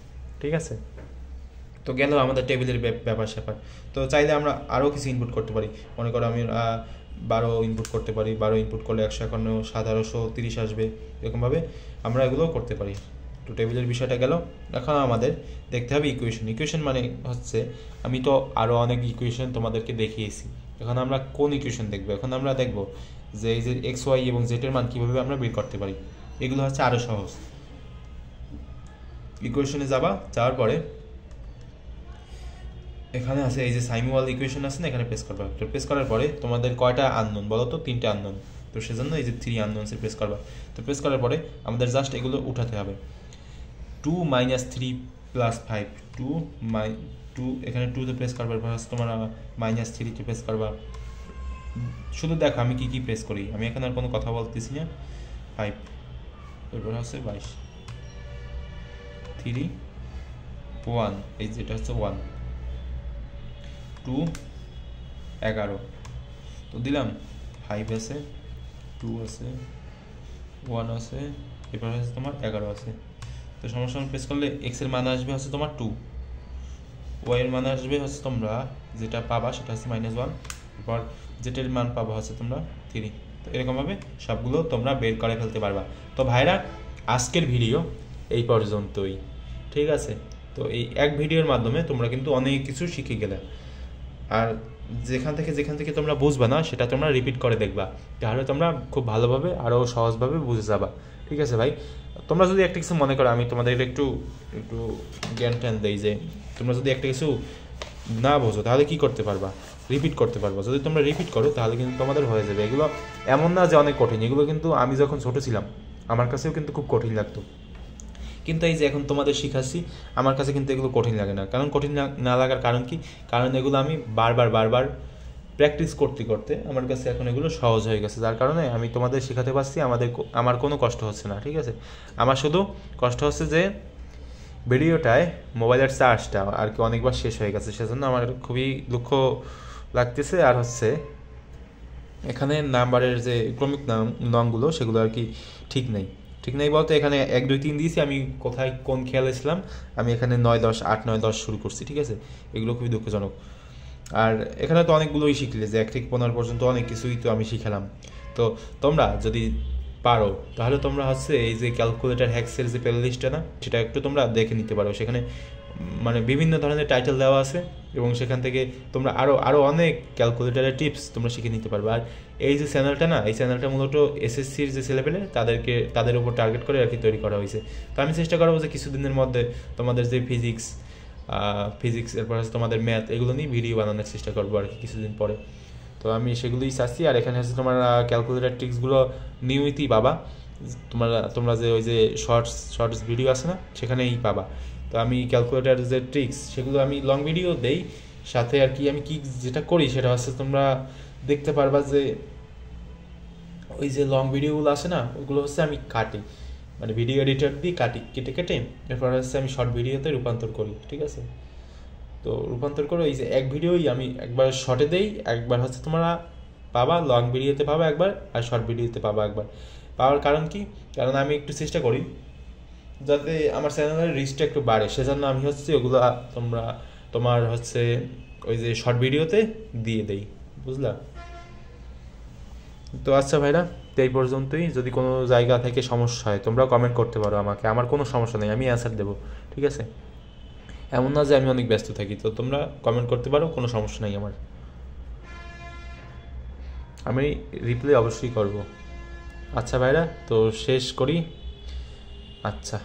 ঠিক আছে, তো গেল আমাদের টেবিলের ব্যাপার স্যাপার। তো চাইলে আমরা আরও কিছু ইনপুট করতে পারি। মনে করো আমি 12 ইনপুট করতে পারি, 12 ইনপুট করলে 151 1730 আসবে, এরকমভাবে আমরা এগুলোও করতে পারি। তো টেবিলের বিষয়টা গেল। এখন আমাদের দেখতে হবে ইকুয়েশন মানে হচ্ছে আমি তো আরও অনেক ইকুয়েশন তোমাদেরকে দেখিয়েছি, এখন আমরা কোন ইকুয়েশন দেখবো? এখন আমরা দেখব যে এই যে এক্স ওয়াই এবং জেড এর মান কীভাবে আমরা বের করতে পারি। এগুলো হচ্ছে আরও সহজ। ইকুয়েশনে যাওয়ার পরে এখানে আছে এই যে সাইমুয়াল ইকুয়েশন আছে না, এখানে প্রেস করবা। তো প্রেস করার পরে তোমাদের কয়টা আননোন বলো তো? 3টে আননোন। তো সেজন্য এই যে 3 আননোনসে প্রেস করবা। তো প্রেস করার পরে আমাদের জাস্ট এগুলো উঠাতে হবে। 2 - 3 + 5 2 এখানে 2 তে প্রেস করবার পর তোমার -3 তে প্রেস করবা। শুধু দেখো আমি কি প্রেস করি, আমি এখানে আর কোনো কথা বলতেছি না। 5 এরপর হচ্ছে 22 3 1 এই যেটা হচ্ছে 1 2 11 তো দিলাম 5 আছে 2 আছে 1 আছে, এরপর হচ্ছে তোমার 11 আছে। তো সমান প্রেস করলে এক্স এর মান আসবে হচ্ছে তোমার 2, ওয়াই এর মান আসবে হচ্ছে তোমরা যেটা পাবা সেটা হচ্ছে -1, এরপর জেড এর মান পাবা হচ্ছে তোমরা 3। তো এরকমভাবে সবগুলো তোমরা বের করে ফেলতে পারবা। তো ভাইরা আজকের ভিডিও এই পর্যন্তই। ঠিক আছে, তো এই এক ভিডিওর মাধ্যমে তোমরা কিন্তু অনেক কিছু শিখে গেলে। আর যেখান থেকে তোমরা বুঝবা না সেটা তোমরা রিপিট করে দেখবা, তাহলে তোমরা খুব ভালোভাবে আরও সহজভাবে বুঝে যাবা। ঠিক আছে ভাই, তোমরা যদি একটা কিছু মনে করো, আমি তোমাদের একটু জ্ঞান ট্যান দেই যে তোমরা যদি একটা কিছু না বোঝো তাহলে কি করতে পারবা? রিপিট করতে পারবা। যদি তোমরা রিপিট করো তাহলে কিন্তু তোমাদের হয়ে যাবে। এগুলো এমন না যে অনেক কঠিন, এগুলো কিন্তু আমি যখন ছোটো ছিলাম আমার কাছেও কিন্তু খুব কঠিন লাগতো, কিন্তু এই যে এখন তোমাদের শিখাচ্ছি আমার কাছে কিন্তু এগুলো কঠিন লাগে না। কারণ কঠিন না লাগার কারণ কি? কারণ এগুলো আমি বারবার প্র্যাকটিস করতে আমার কাছে এখন এগুলো সহজ হয়ে গেছে, যার কারণে আমি তোমাদের শেখাতে পারছি। আমার কোনো কষ্ট হচ্ছে না। ঠিক আছে, আমার শুধু কষ্ট হচ্ছে যে ভিডিওটায় মোবাইলের চার্জটা আর কি অনেকবার শেষ হয়ে গেছে, সেজন্য আমার খুবই দুঃখ লাগতেছে। আর হচ্ছে এখানে নাম্বারের যে ক্রমিক নংগুলো সেগুলো আর কি ঠিক নেই বলতে এখানে 1 2 3 দিয়েছি, আমি কোথায় কোন খেয়াল ছিলাম, আমি এখানে 9 10 8 9 10 শুরু করছি। ঠিক আছে, এগুলো খুবই দুঃখজনক। আর এখানে তো অনেকগুলোই শিখলে, যে 1 থেকে 15 পর্যন্ত অনেক কিছুই তো আমি শিখালাম। তো তোমরা যদি পারো তাহলে তোমরা হচ্ছে এই যে ক্যালকুলেটর হ্যাক্সের যে প্লে লিস্টটা না, সেটা একটু তোমরা দেখে নিতে পারো। সেখানে মানে বিভিন্ন ধরনের টাইটেল দেওয়া আছে এবং সেখান থেকে তোমরা আরও অনেক ক্যালকুলেটরের টিপস তোমরা শিখে নিতে পারবে। আর এই যে চ্যানেলটা না, এই চ্যানেলটা মূলত এসএসসির যে ছেলেপেলে তাদের উপর টার্গেট করে আর কি তৈরি করা হয়েছে। তো আমি চেষ্টা করবো যে কিছুদিনের মধ্যে তোমাদের যে ফিজিক্স এরপর হচ্ছে তোমাদের ম্যাথ, এগুলো নিয়ে ভিডিও বানানোর চেষ্টা করবো আর কি কিছুদিন পরে। তো আমি সেগুলোই চাচ্ছি। আর এখানে হচ্ছে তোমার ক্যালকুলেটর ট্রিক্সগুলো নিয়মিতই পাবা। তোমরা যে ওই যে শর্টস ভিডিও আছে না, সেখানেই পাবা। তো আমি ক্যালকুলেটর যে ট্রিক্স সেগুলো আমি লং ভিডিও দেই, সাথে আর কি আমি কি যেটা করি সেটা হচ্ছে তোমরা দেখতে পারবা যে ওই যে লং ভিডিওগুলো আছে না, ওগুলো হচ্ছে আমি কাটি, মানে ভিডিও এডিটর দিয়ে কেটে এরপর হচ্ছে আমি শর্ট ভিডিওতে রূপান্তর করি। ঠিক আছে, তো রূপান্তর করে এই যে এক ভিডিওই আমি একবার শর্টে দেই, একবার হচ্ছে তোমরা পাবা লং ভিডিওতে পাবা একবার, আর শর্ট ভিডিওতে পাবা একবার। পাওয়ার কারণ কি? কারণ আমি একটু চেষ্টা করি যাতে আমার চ্যানেলের রিচটা একটু বাড়ে, সেজন্য আমি হচ্ছে ওগুলো তোমার হচ্ছে ওই যে শর্ট ভিডিওতে দিয়ে দেই, বুঝলা? তো আচ্ছা ভাইরা, এই পর্যন্তই। যদি কোনো জায়গা থেকে সমস্যা হয় তোমরা কমেন্ট করতে পারো আমাকে, আমার কোনো সমস্যা নেই, আমি অ্যান্সার দেবো। ঠিক আছে, এমন না যে আমি অনেক ব্যস্ত থাকি। তো তোমরা কমেন্ট করতে পারো, কোনো সমস্যা নেই আমার, আমি রিপ্লাই অবশ্যই করব। আচ্ছা ভাইরা, তো শেষ করি। আচ্ছা।